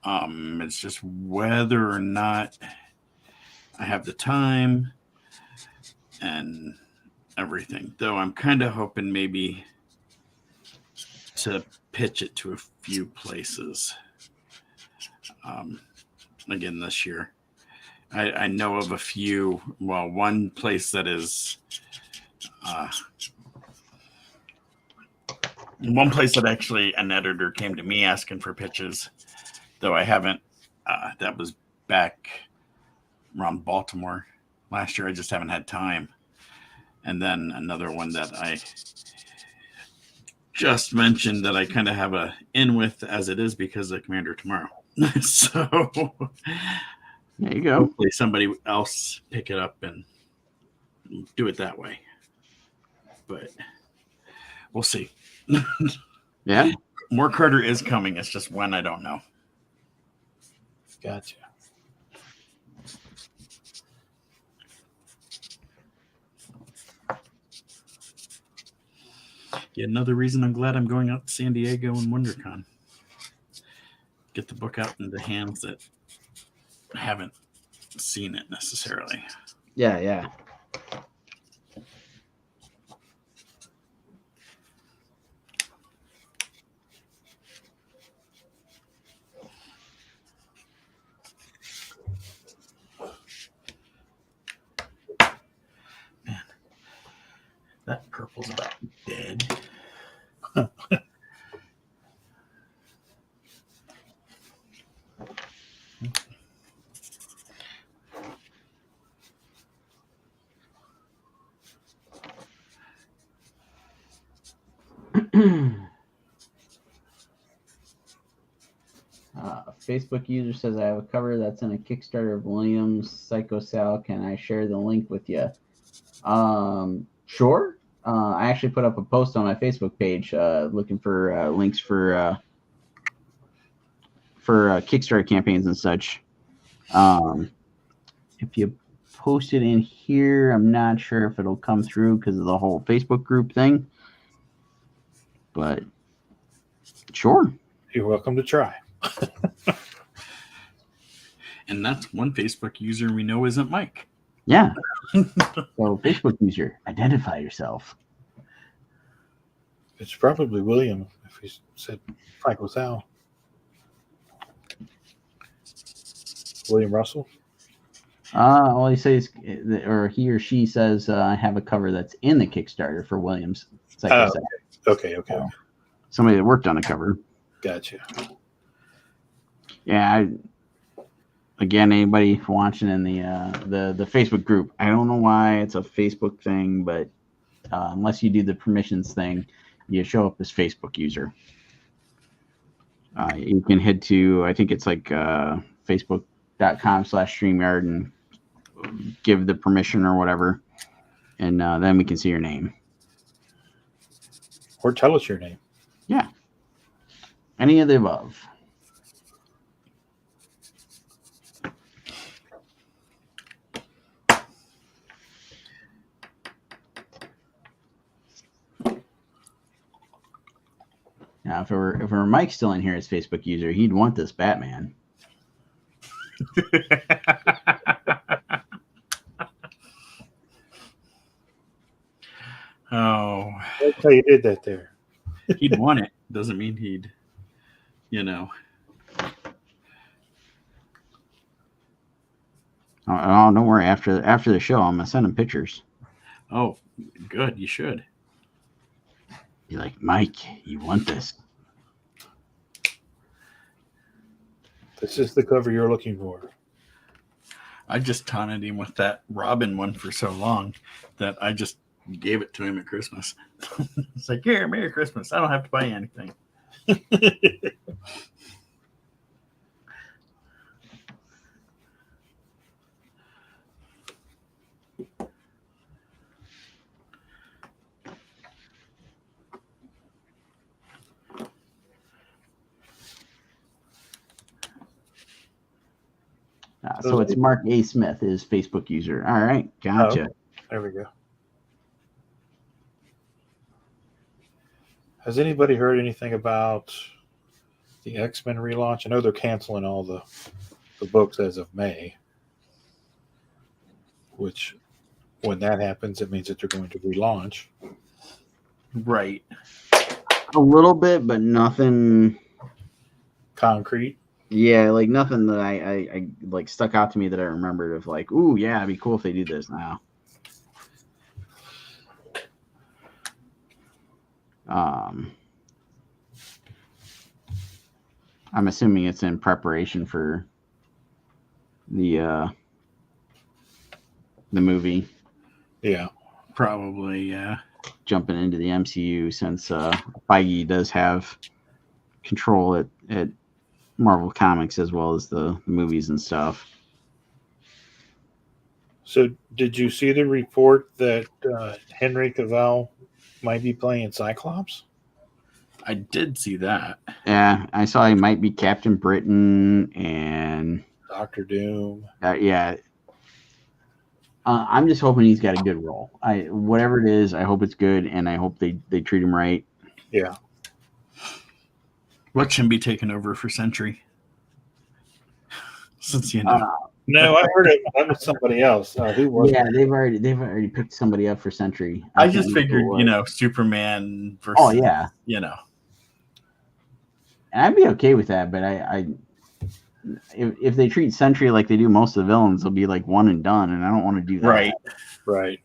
It's just whether or not I have the time and everything. Though I'm kind of hoping maybe to pitch it to a few places again this year. I know of a few. Well, one place that is one place that actually an editor came to me asking for pitches, though I haven't. That was back around Baltimore last year. I just haven't had time. And then another one that I just mentioned that I kind of have a in with as it is because of Commander Tomorrow. So There you go. hopefully somebody else pick it up and do it that way. But we'll see. Yeah. More Carter is coming. It's just when I don't know. Gotcha. Yet another reason I'm glad I'm going out to San Diego and WonderCon. Get the book out into hands that haven't seen it necessarily. Yeah. Man, that purple's about dead. Facebook user says I have a cover that's in a Kickstarter of Williams Psycho Sal. Can I share the link with you? Sure. I actually put up a post on my Facebook page looking for links for Kickstarter campaigns and such. If you post it in here, I'm not sure if it'll come through because of the whole Facebook group thing. But sure. You're welcome to try. And that's one Facebook user we know isn't Mike. Yeah. So Facebook user, identify yourself. It's probably William if he said Fykus Al. William Russell. All he says, or he or she says, I have a cover that's in the Kickstarter for Williams. Oh, okay. Somebody that worked on the cover. Gotcha. Yeah. Again, anybody watching in the Facebook group, I don't know why it's a Facebook thing, but unless you do the permissions thing, you show up as Facebook user. You can head to, I think it's like facebook.com/StreamYard and give the permission or whatever. And then we can see your name. Or tell us your name. Yeah. Any of the above. Now, if it were Mike still in here as Facebook user, he'd want this Batman. Oh, That's how you did that there. he'd want it. Doesn't mean he'd, Oh, don't worry. After the show, I'm gonna send him pictures. Oh, good. You should. Be like, Mike, you want this? This is the cover you're looking for. I just taunted him with that Robin one for so long that I just gave it to him at Christmas. It's like, here, Merry Christmas. I don't have to buy anything. So it's Mark A. Smith, his Facebook user. All right, gotcha. Oh, there we go. Has anybody heard anything about the X-Men relaunch? I know they're canceling all the books as of May, which when that happens, it means that they're going to relaunch. Right. A little bit, but nothing concrete. Yeah, like nothing that I like stuck out to me that I remembered of like, ooh, yeah, it'd be cool if they do this now. I'm assuming it's in preparation for the movie. Yeah, probably. Yeah, jumping into the MCU since Feige does have control at Marvel Comics as well as the movies and stuff. So, did you see the report that Henry Cavill might be playing Cyclops? I did see that. Yeah, I saw he might be Captain Britain and Doctor Doom. Yeah. I'm just hoping he's got a good role. Whatever it is, I hope it's good, and I hope they treat him right. Yeah. What should be taken over for Sentry? Since you know. No, I heard it was somebody else. Who was? Yeah, they've already picked somebody up for Sentry. I just figured, Superman versus. Oh yeah. And I'd be okay with that, but if they treat Sentry like they do most of the villains, they'll be like one and done, and I don't want to do that. Right.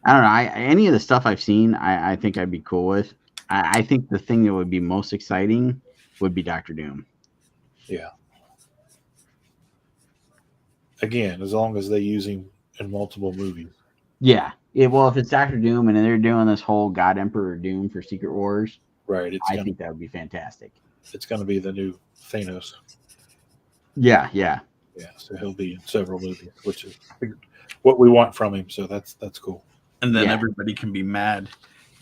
I don't know. Any of the stuff I've seen, I think I'd be cool with. I think the thing that would be most exciting would be Doctor Doom. Yeah. Again, as long as they use him in multiple movies. Yeah. Well, if it's Doctor Doom and they're doing this whole God Emperor Doom for Secret Wars, right? I think that would be fantastic. It's going to be the new Thanos. Yeah. So he'll be in several movies, which is what we want from him. So that's cool. And then everybody can be mad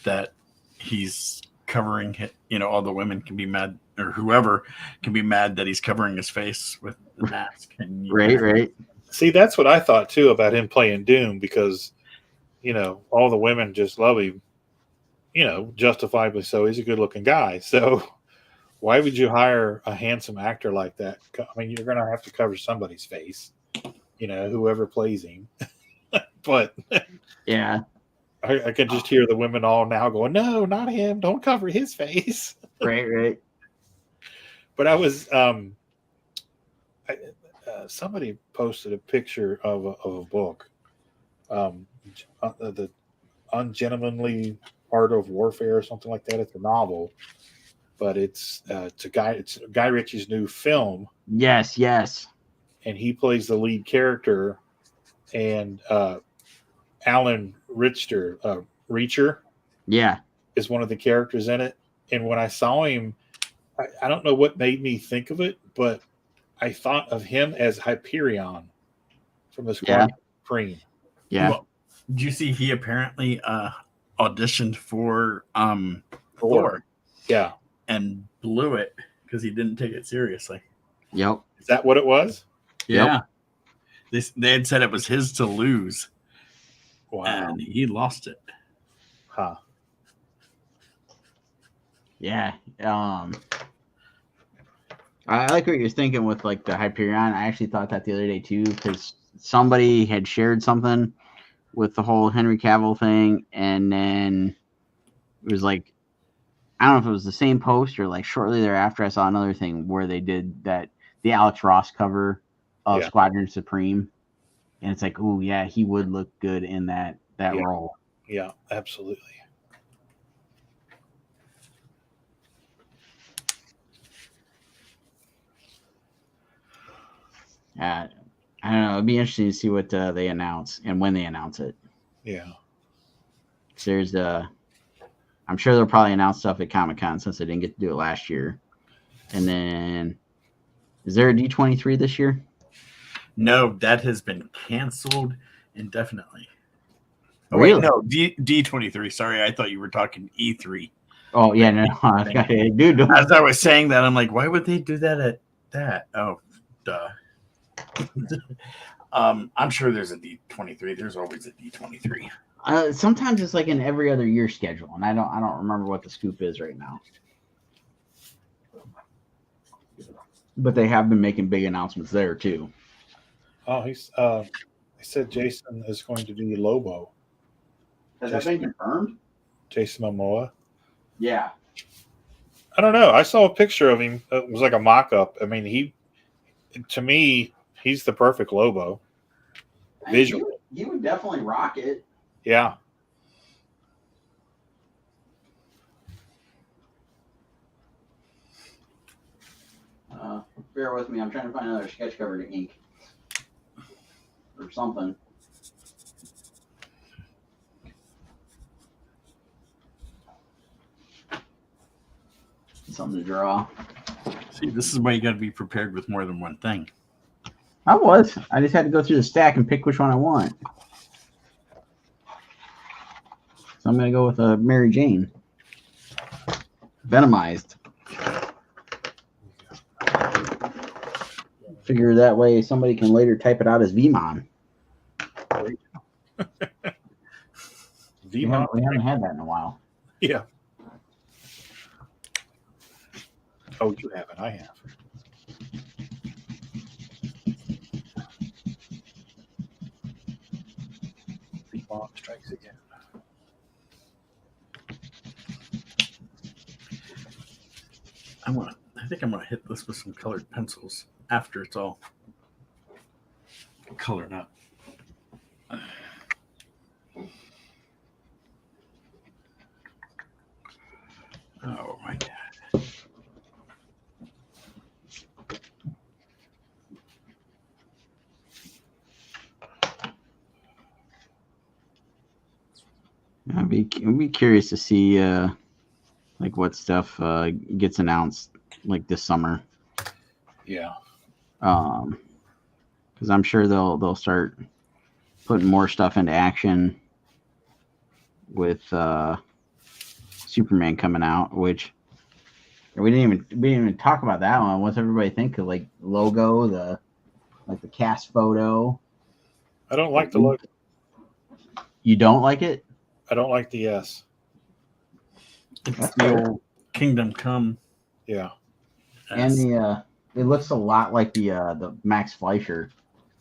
that he's covering it. All the women can be mad, or whoever can be mad that he's covering his face with the mask. And, right. See, that's what I thought too about him playing Doom, because all the women just love him. Justifiably so. He's a good-looking guy. So why would you hire a handsome actor like that? I mean, you're going to have to cover somebody's face. Whoever plays him. But yeah, I can just hear the women all now going, "No, not him! Don't cover his face." Right. But I was somebody posted a picture of a book, the Ungentlemanly Art of Warfare or something like that. It's a novel, but it's Guy Ritchie's new film. Yes. And he plays the lead character. And Alan Reacher Yeah. is one of the characters in it. And when I saw him, I don't know what made me think of it, but I thought of him as Hyperion from the Squadron Supreme. Yeah. Well, did you see he apparently auditioned for Thor Yeah. and blew it because he didn't take it seriously. Yep. Is that what it was? Yeah. They had said it was his to lose. Wow. And he lost it. Huh. Yeah. I like what you're thinking with like the Hyperion. I actually thought that the other day too, because somebody had shared something with the whole Henry Cavill thing, and then it was like, I don't know if it was the same post or like shortly thereafter I saw another thing where they did the Alex Ross cover of Squadron Supreme, and it's like, oh yeah, he would look good in that role. Yeah, absolutely. I don't know. It'd be interesting to see what they announce and when they announce it. Yeah. There's I'm sure they'll probably announce stuff at Comic-Con since they didn't get to do it last year. And then, is there a D23 this year? No, that has been canceled indefinitely. Oh, Really? wait, no, D23. Sorry, I thought you were talking E3. Oh, yeah, no. Dude. As I was saying that, I'm like, why would they do that at that? Oh, duh. I'm sure there's a D23. There's always a D23. Sometimes it's like an every other year schedule, and I don't remember what the scoop is right now. But they have been making big announcements there too. Oh, he said Jason is going to be Lobo. Has that been confirmed? Jason Momoa. Yeah. I don't know. I saw a picture of him. It was like a mock-up. I mean, to me, he's the perfect Lobo. Visually. He would definitely rock it. Yeah. Bear with me. I'm trying to find another sketch cover to ink. Or something. Something to draw. See, this is why you got to be prepared with more than one thing. I was. I just had to go through the stack and pick which one I want. So I'm going to go with a Mary Jane. Venomized. Figure that way somebody can later type it out as VMon. We haven't had that in a while. Yeah. Oh, you haven't. I have. The bomb strikes again. I think I'm gonna hit this with some colored pencils after it's all colored up. Oh my god. I'd be curious to see like what stuff gets announced like this summer. Yeah. Because I'm sure they'll start putting more stuff into action with Superman coming out, which we didn't even talk about that one. What's everybody think of like logo, the cast photo? I don't like the look. You don't like it? I don't like the S. It's the old Kingdom Come. Yeah. And it looks a lot like the Max Fleischer.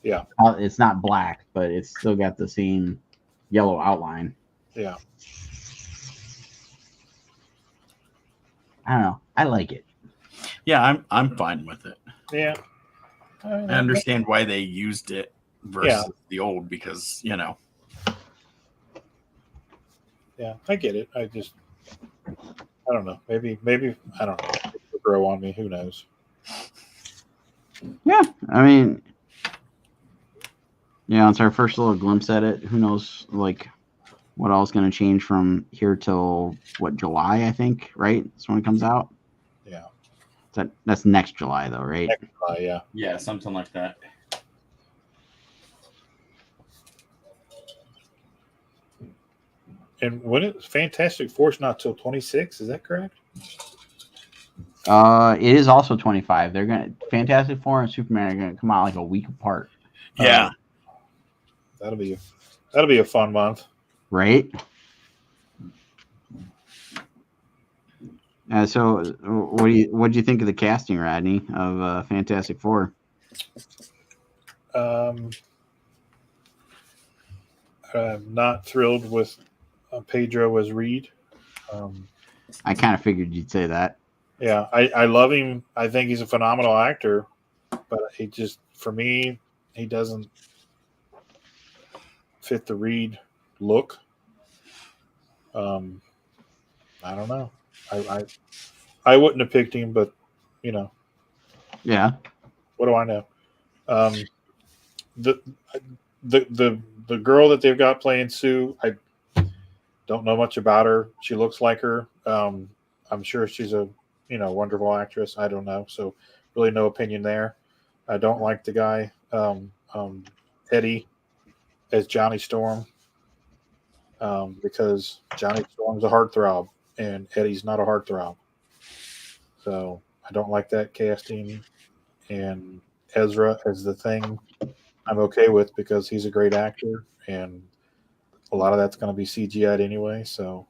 Yeah. It's not black, but it's still got the same yellow outline. Yeah. I don't know. I like it. Yeah, I'm fine with it. Yeah. I understand why they used it versus the old because, you know. Yeah, I get it. I don't know. Maybe I don't know. It'll grow on me. Who knows? Yeah, I mean, Yeah, it's our first little glimpse at it. Who knows, like, what else going to change from here till what, July? I think, right? That's when it comes out. Yeah. That's next July, though, right? Yeah. Yeah, something like that. And when it's Fantastic Four's not till 26, is that correct? It is also 25. They're gonna Fantastic Four and Superman are gonna come out like a week apart, Yeah. That'll be a fun month. right? So, what do you think of the casting, Rodney, of Fantastic Four? I'm not thrilled with Pedro as Reed. I kind of figured you'd say that. Yeah, I love him. I think he's a phenomenal actor, but he just, for me, he doesn't fit the Reed look. I don't know. I wouldn't have picked him, but you know, Yeah. what do I know? The the girl that they've got playing Sue, I don't know much about her. She looks like her. I'm sure she's a wonderful actress. I don't know, so really no opinion there. I don't like the guy Eddie as Johnny Storm because Johnny Storm's a heartthrob and Eddie's not a heartthrob. So I don't like that casting. And Ezra as the Thing, I'm okay with because he's a great actor and a lot of that's going to be CGI'd anyway. So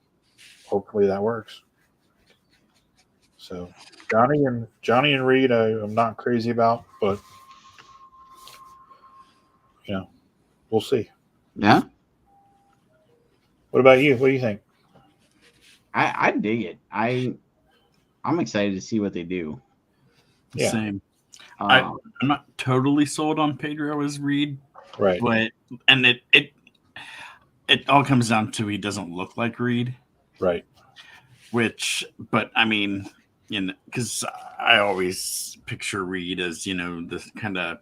hopefully that works. So Johnny and Reed, I'm not crazy about, but we'll see. Yeah. What about you? What do you think? I dig it. I'm excited to see what they do. Yeah. Same. Um, I'm not totally sold on Pedro as Reed, Right. but it all comes down to he doesn't look like Reed, Right. but I mean, because I always picture Reed as this kind of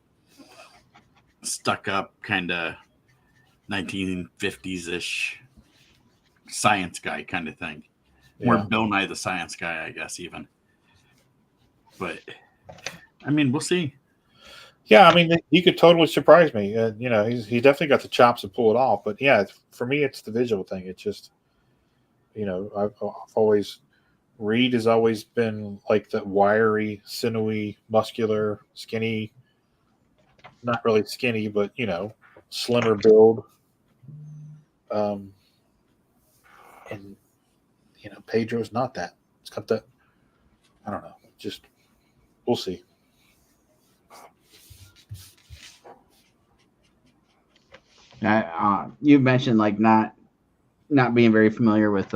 stuck up, kind of 1950s ish science guy kind of thing. More Bill Nye the Science Guy, I guess, even. But I mean, we'll see. Yeah, I mean, he could totally surprise me. He's definitely got the chops to pull it off. But yeah, for me, it's the visual thing. It's just, I've always Reed has always been like that wiry, sinewy, muscular, skinny. Not really skinny, but slimmer build. And Pedro's not that. It's got that. I don't know. Just we'll see. you mentioned like not being very familiar with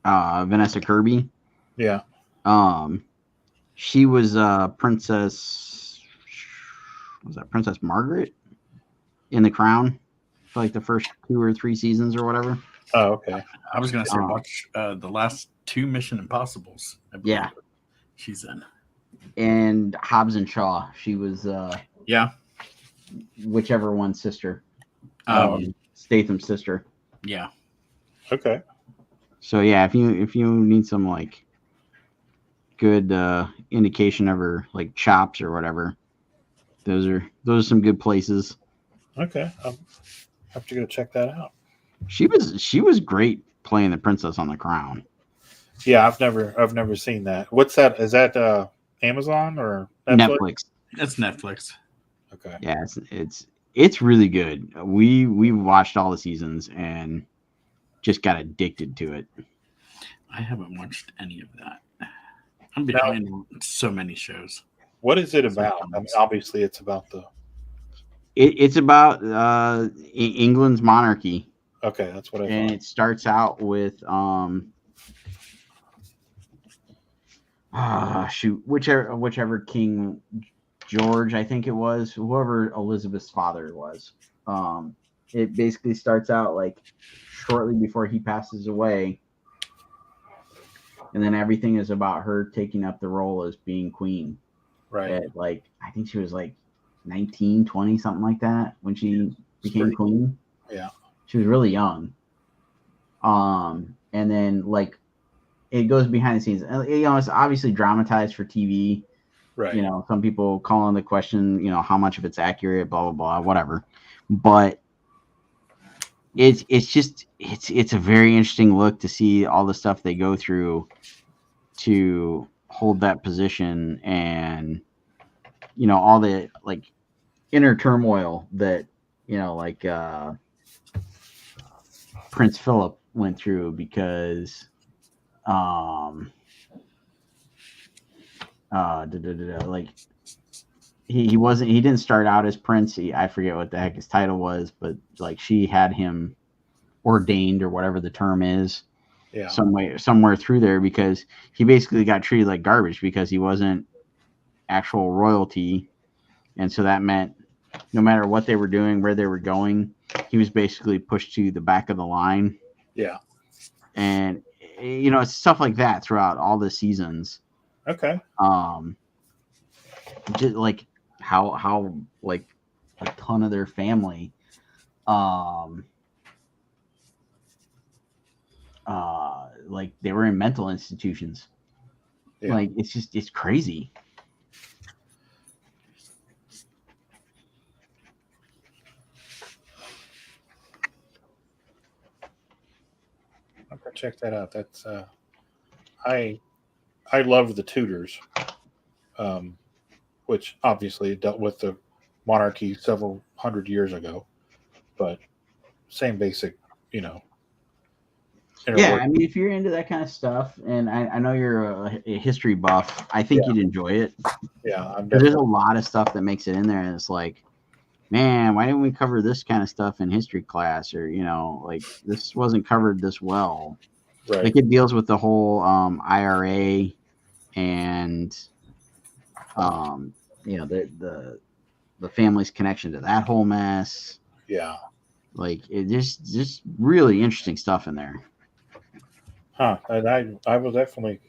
Vanessa Kirby. Yeah. She was Princess. Was that Princess Margaret in The Crown for like the first 2 or 3 seasons or whatever? Oh, okay. I was gonna say watch the last 2 Mission Impossibles. Yeah. She's in. And Hobbs and Shaw. She was whichever one's sister. Statham's sister. Yeah. Okay. So yeah, if you need some like good indication of her like chops or whatever, those are some good places. Okay. I'll have to go check that out. She was great playing the princess on The Crown. Yeah, I've never seen that. What's that? Is that Amazon or Netflix? It's Netflix. Okay. Yeah, it's really good. We watched all the seasons and just got addicted to it. I haven't watched any of that. I'm behind on so many shows. What is it about? I mean, obviously, it's about It's about England's monarchy. Okay, that's what I thought. And it starts out with whichever King George, I think it was, whoever Elizabeth's father was. It basically starts out like shortly before he passes away, and then everything is about her taking up the role as being queen. Right. At, like, I think she was like 19, 20, something like that when she became pretty- queen. Yeah. She was really young. And then like it goes behind the scenes. It's obviously dramatized for TV. Right. Some people call on the question, how much of it's accurate, blah blah blah, whatever. But it's a very interesting look to see all the stuff they go through to hold that position, and all the like inner turmoil that Prince Philip went through because like he didn't start out as prince. I forget what the heck his title was, but like she had him ordained or whatever the term is, Yeah. somewhere through there, because he basically got treated like garbage because he wasn't actual royalty. And so that meant no matter what they were doing, where they were going, he was basically pushed to the back of the line. Yeah. And it's stuff like that throughout all the seasons. Okay. Just like how like a ton of their family like they were in mental institutions. Yeah. Like it's crazy. I'm gonna check that out. That's I love the Tudors, which obviously dealt with the monarchy several hundred years ago, but same basic, inner Yeah, work. I mean, if you're into that kind of stuff, and I know you're a history buff, I think Yeah. you'd enjoy it. Yeah, I'm There's a definitely. lot of stuff that makes it in there, and it's like, man, why didn't we cover this kind of stuff in history class? Or like this wasn't covered this well. Right. Like it deals with the whole IRA and the family's connection to that whole mess. Yeah. Like it just really interesting stuff in there. Huh. And I will definitely.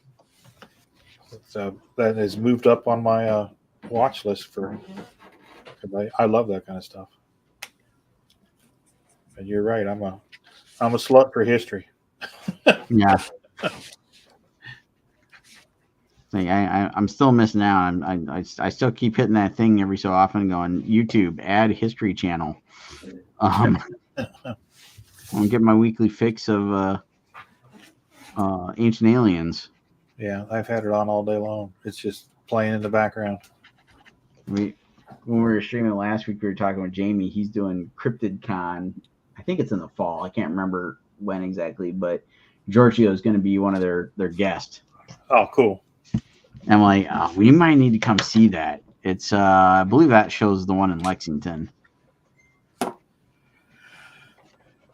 So that has moved up on my watch list for. Cause I love that kind of stuff. And you're right. I'm a slut for history. Yeah. Like I'm still missing out. I still keep hitting that thing every so often, going YouTube add history channel. I'm getting my weekly fix of Ancient Aliens. Yeah, I've had it on all day long. It's just playing in the background. When we were streaming last week, we were talking with Jamie. He's doing CryptidCon. I think it's in the fall. I can't remember when exactly, but Giorgio is going to be one of their guests. Oh, cool. And I'm like, oh, we might need to come see that. It's I believe that show's the one in Lexington.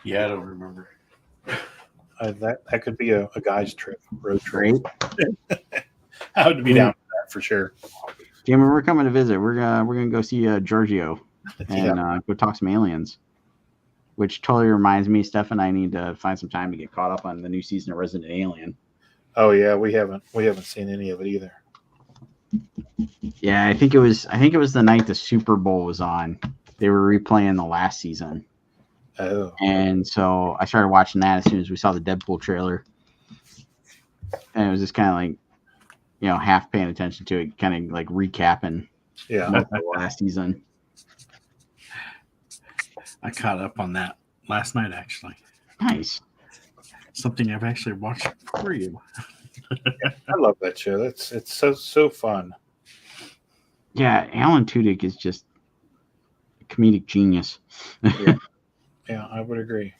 Yeah, I don't remember. That could be a guy's trip, road trip. Right? I would be down for that for sure. Jamie, we're coming to visit. We're gonna go see Giorgio and go talk some aliens. Which totally reminds me, Steph and I need to find some time to get caught up on the new season of Resident Alien. Oh yeah, we haven't seen any of it either. Yeah, I think it was the night the Super Bowl was on. They were replaying the last season. Oh. And so I started watching that as soon as we saw the Deadpool trailer. And it was just kind of like, half paying attention to it, kind of like recapping Yeah. the last season. I caught up on that last night, actually. Nice. Something I've actually watched for you. I love that show. It's so fun. Yeah, Alan Tudyk is just a comedic genius. Yeah, I would agree.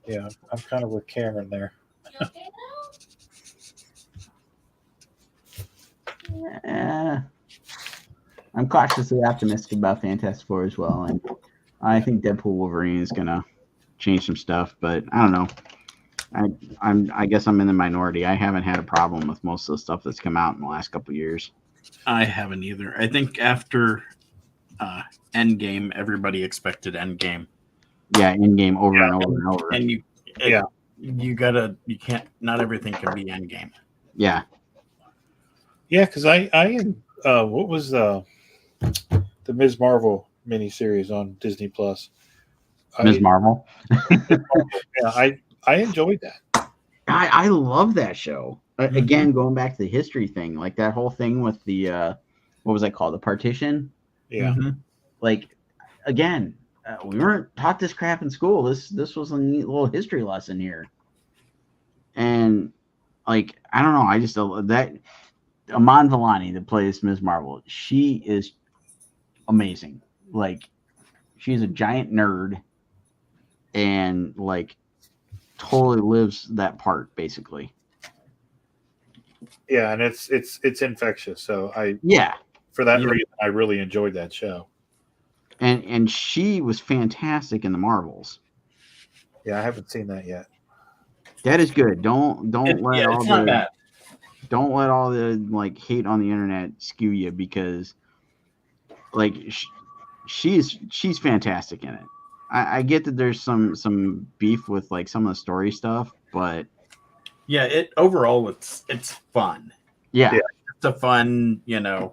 Yeah, I'm kind of with Cameron there. Eh, I'm cautiously optimistic about Fantastic Four as well, and I think Deadpool Wolverine is gonna change some stuff, but I don't know. I guess I'm in the minority. I haven't had a problem with most of the stuff that's come out in the last couple of years. I haven't either. I think after Endgame, everybody expected Endgame, Yeah, in game over and over and over. and Yeah. you can't. Not everything can be Endgame. Yeah, Yeah, because what was the Ms. Marvel miniseries on Disney Plus? Ms. Marvel. Yeah, I enjoyed that. I love that show. Mhm. Again, going back to the history thing, like that whole thing with the what was that called? The partition. Yeah, Mhm. Like again, we weren't taught this crap in school. This was a neat little history lesson here. And like I don't know, I just that Aman Vellani that plays Ms. Marvel, she is amazing. Like she's a giant nerd and like totally lives that part basically. yeah, and it's infectious. So Yeah. for that Yeah. reason, I really enjoyed that show. And she was fantastic in the Marvels. Yeah, I haven't seen that yet. That is good. Don't let all it's not the bad. don't let all the like hate on the internet skew you because like she's fantastic in it. I get that there's some beef with like some of the story stuff, but Yeah, it overall it's fun. yeah. Yeah. It's a fun, Yeah.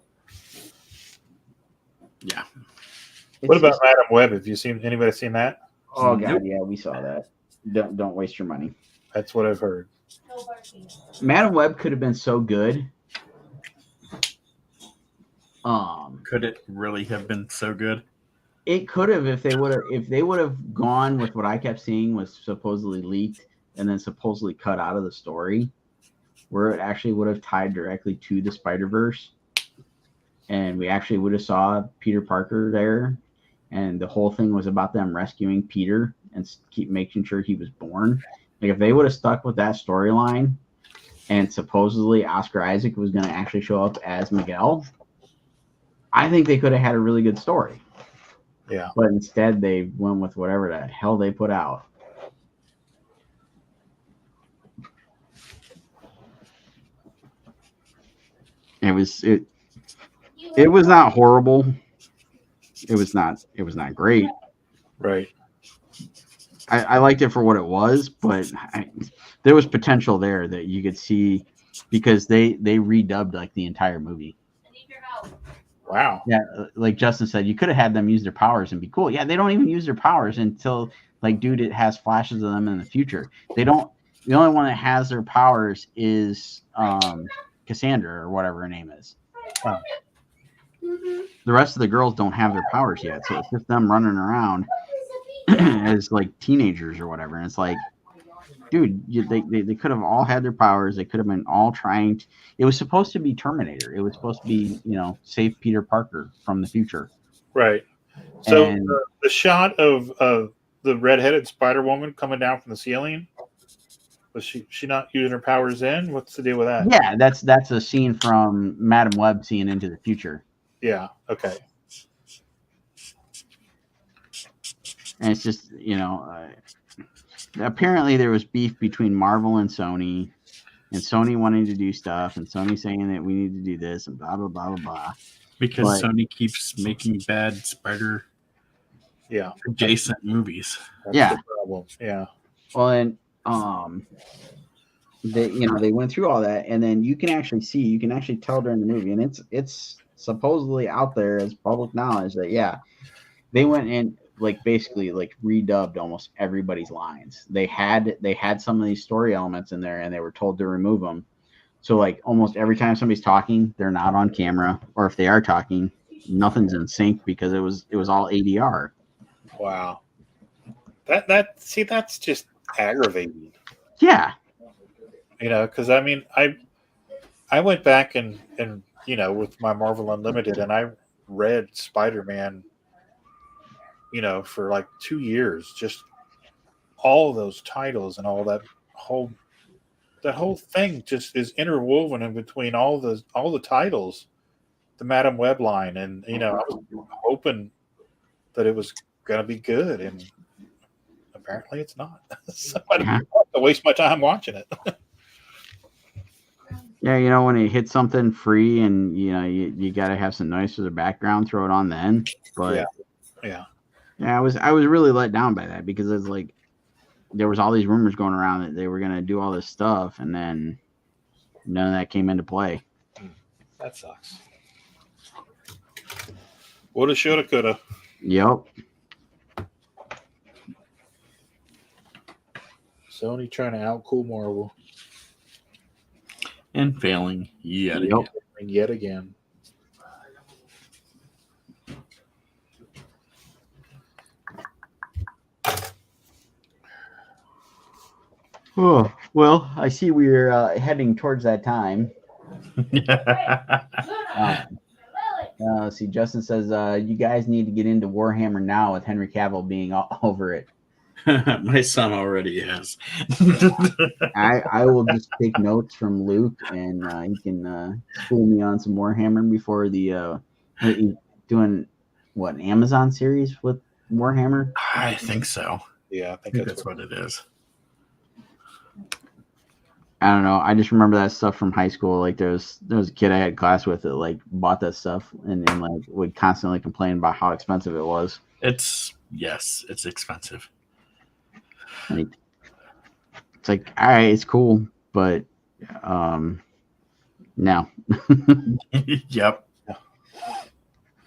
What about Madam Web? Have you seen anybody seen that? Oh god, Nope. yeah, we saw that. Don't waste your money. That's what I've heard. Madam Web could have been so good. Could it really have been so good? It could have if they would have gone with what I kept seeing was supposedly leaked and then supposedly cut out of the story, where it actually would have tied directly to the Spider-Verse, and we actually would have saw Peter Parker there, and the whole thing was about them rescuing Peter and keep making sure he was born. Like if they would have stuck with that storyline, and supposedly Oscar Isaac was going to actually show up as Miguel, I think they could have had a really good story. Yeah. But instead, they went with whatever the hell they put out. It was not horrible. It was not great. Right. I liked it for what it was, but there was potential there that you could see because they redubbed like the entire movie. Wow. Yeah, like Justin said, you could have had them use their powers and be cool. Yeah, they don't even use their powers until like dude, it has flashes of them in the future. They don't. The only one that has their powers is Cassandra or whatever her name is. Huh. The rest of the girls don't have their powers yet, so it's just them running around as like teenagers or whatever. And it's like, dude, they could have all had their powers. They could have been all trying to, it was supposed to be Terminator. It was supposed to be, save Peter Parker from the future. Right. So And- the shot of the redheaded Spider Woman coming down from the ceiling, was she not using her powers then? What's the deal with that? Yeah, that's a scene from Madam Web seeing into the future. Yeah. Okay. And it's just, apparently there was beef between Marvel and Sony wanting to do stuff and Sony saying that we need to do this and blah, blah, blah, blah, blah. Because Sony keeps making bad spider adjacent movies. That's Yeah. the problem. Yeah. Well, and they went through all that, and then you can actually tell during the movie, and it's supposedly out there as public knowledge that they went and like basically like redubbed almost everybody's lines. They had some of these story elements in there, and they were told to remove them. So like almost every time somebody's talking, they're not on camera, or if they are talking, nothing's in sync because it was all ADR. Wow. That's just aggravating. Yeah. Because I mean, I went back and with my Marvel Unlimited, and I read Spider-Man, for like 2 years, just all of those titles and all that whole thing just is interwoven in between all the titles, the Madam Web line, and I was hoping that it was gonna be good, and apparently it's not. So I don't have to waste my time watching it. Yeah, when you hit something free and you got to have some noise for the background, throw it on then. But yeah, I was really let down by that because it's like there was all these rumors going around that they were going to do all this stuff, and then none of that came into play. That sucks. Woulda, shoulda, coulda. Yep. Sony trying to outcool Marvel. And failing yet again. Yet again. Oh, well, I see we're heading towards that time. Let's see, Justin says, you guys need to get into Warhammer now with Henry Cavill being all over it. My son already has. I will just take notes from Luke, and he can school me on some Warhammer before the doing what, an Amazon series with Warhammer. I think so. Yeah, I think that's what it is. I don't know. I just remember that stuff from high school. Like there was a kid I had class with that like bought that stuff and like would constantly complain about how expensive it was. It's expensive. Like, it's like, all right, it's cool, but no. Yep.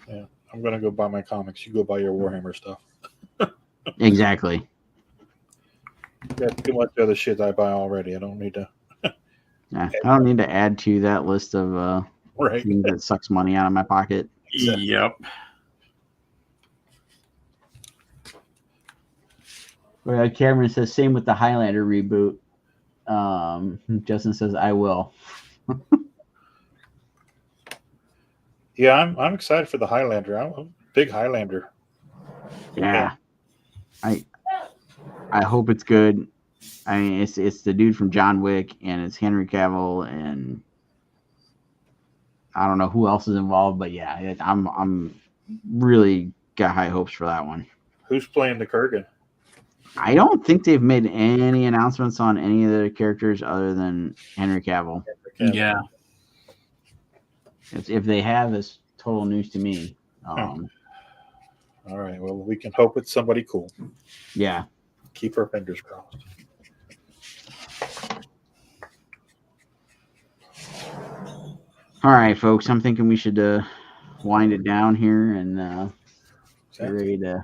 Yeah, I'm gonna go buy my comics. You go buy your Warhammer stuff. Exactly. Got too much other shit I buy already. I don't need to. Yeah, I don't need to add to that list of things that sucks money out of my pocket. Yep. Cameron says same with the Highlander reboot. Justin says I will. Yeah, I'm excited for the Highlander. I'm a big Highlander. Yeah. I hope it's good. I mean, it's the dude from John Wick, and it's Henry Cavill, and I don't know who else is involved, but yeah, I'm really got high hopes for that one. Who's playing the Kurgan? I don't think they've made any announcements on any of the characters other than Henry Cavill. Yeah. If they have, it's total news to me. All right. Well, we can hope it's somebody cool. Yeah. Keep our fingers crossed. All right, folks. I'm thinking we should wind it down here and get ready to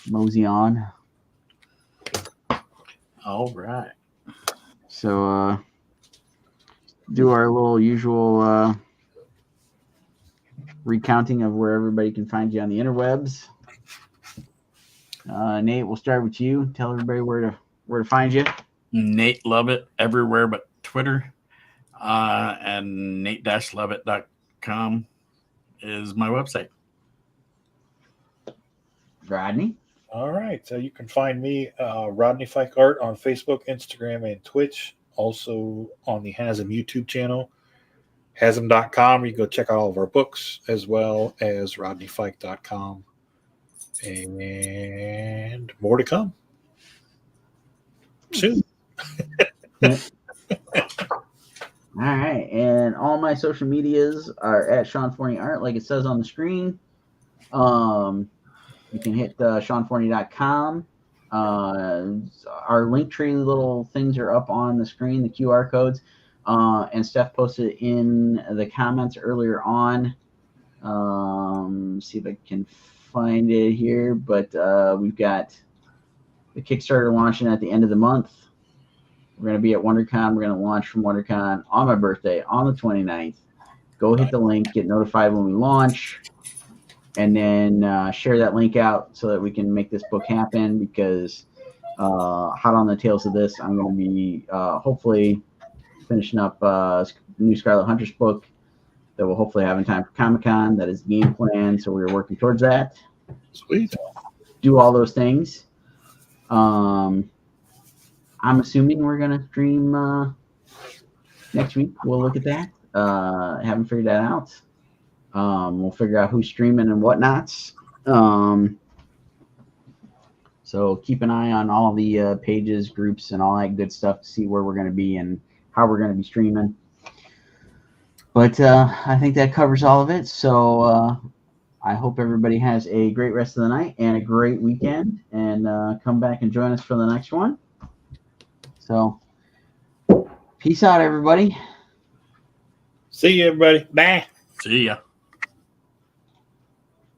mosey on. All right. So do our little usual recounting of where everybody can find you on the interwebs. Nate, we'll start with you. Tell everybody where to find you. Nate Lovett everywhere but Twitter. And nate-lovett.com is my website. Rodney? All right. So you can find me, Rodney Fyke Art, on Facebook, Instagram, and Twitch. Also on the Hasm YouTube channel, hasm.com. You can go check out all of our books, as well as rodneyfyke.com. And more to come soon. All right, and all my social medias are at Sean Forney Art, like it says on the screen. You can hit SeanForney.com. Our Linktree little things are up on the screen, the QR codes, and Steph posted in the comments earlier on. See if I can find it here, but we've got the Kickstarter launching at the end of the month. We're going to be at WonderCon. We're going to launch from WonderCon on my birthday on the 29th. Go hit the link, get notified when we launch, and then share that link out so that we can make this book happen, because hot on the tails of this, I'm going to be hopefully finishing up new Scarlet Huntress book that we'll hopefully have in time for Comic-Con. That is the game plan, so we're working towards that. Sweet. Do all those things. I'm assuming we're gonna stream next week. We'll look at that. Haven't figured that out. We'll figure out who's streaming and whatnots. So keep an eye on all the pages, groups, and all that good stuff to see where we're going to be and how we're going to be streaming. But I think that covers all of it. So I hope everybody has a great rest of the night and a great weekend. And come back and join us for the next one. So peace out, everybody. See you, everybody. Bye. See ya.